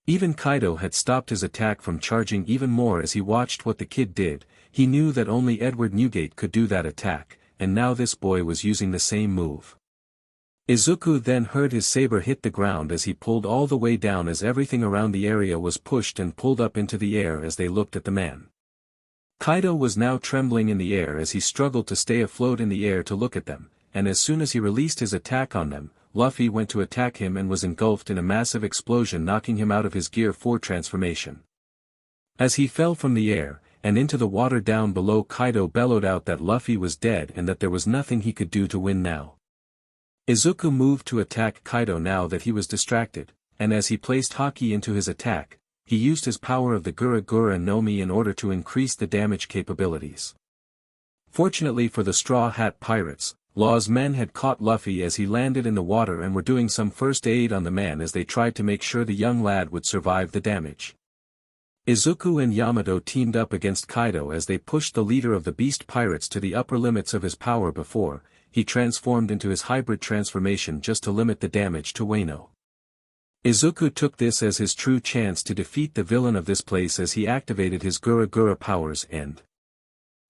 Even Kaido had stopped his attack from charging even more as he watched what the kid did. He knew that only Edward Newgate could do that attack, and now this boy was using the same move. Izuku then heard his saber hit the ground as he pulled all the way down as everything around the area was pushed and pulled up into the air as they looked at the man. Kaido was now trembling in the air as he struggled to stay afloat in the air to look at them, and as soon as he released his attack on them, Luffy went to attack him and was engulfed in a massive explosion, knocking him out of his Gear 4 transformation. As he fell from the air, and into the water down below, Kaido bellowed out that Luffy was dead and that there was nothing he could do to win now. Izuku moved to attack Kaido now that he was distracted, and as he placed Haki into his attack, he used his power of the Gura Gura no Mi in order to increase the damage capabilities. Fortunately for the Straw Hat Pirates, Law's men had caught Luffy as he landed in the water and were doing some first aid on the man as they tried to make sure the young lad would survive the damage. Izuku and Yamato teamed up against Kaido as they pushed the leader of the Beast Pirates to the upper limits of his power before he transformed into his hybrid transformation just to limit the damage to Wano. Izuku took this as his true chance to defeat the villain of this place as he activated his Gura Gura powers and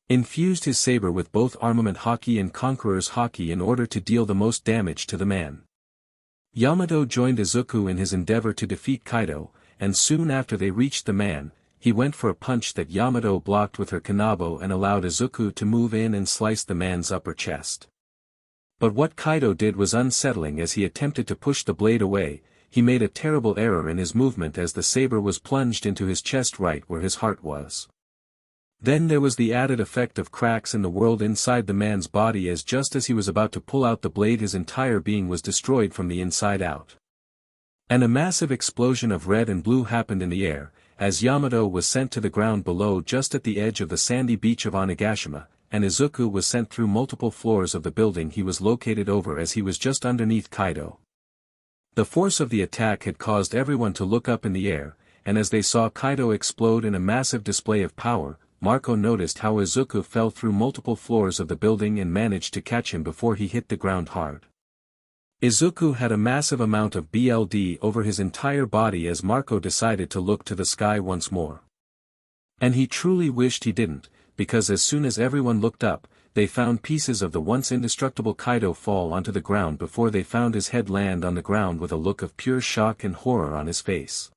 infused his saber with both Armament Haki and Conqueror's Haki in order to deal the most damage to the man. Yamato joined Izuku in his endeavor to defeat Kaido, and soon after they reached the man, he went for a punch that Yamato blocked with her kanabo and allowed Izuku to move in and slice the man's upper chest. But what Kaido did was unsettling. As he attempted to push the blade away, he made a terrible error in his movement as the saber was plunged into his chest right where his heart was. Then there was the added effect of cracks in the world inside the man's body as just as he was about to pull out the blade his entire being was destroyed from the inside out. And a massive explosion of red and blue happened in the air, as Yamato was sent to the ground below just at the edge of the sandy beach of Onigashima, and Izuku was sent through multiple floors of the building he was located over as he was just underneath Kaido. The force of the attack had caused everyone to look up in the air, and as they saw Kaido explode in a massive display of power, Marco noticed how Izuku fell through multiple floors of the building and managed to catch him before he hit the ground hard. Izuku had a massive amount of BLD over his entire body as Marco decided to look to the sky once more. And he truly wished he didn't, because as soon as everyone looked up, they found pieces of the once indestructible Kaido fall onto the ground before they found his head land on the ground with a look of pure shock and horror on his face.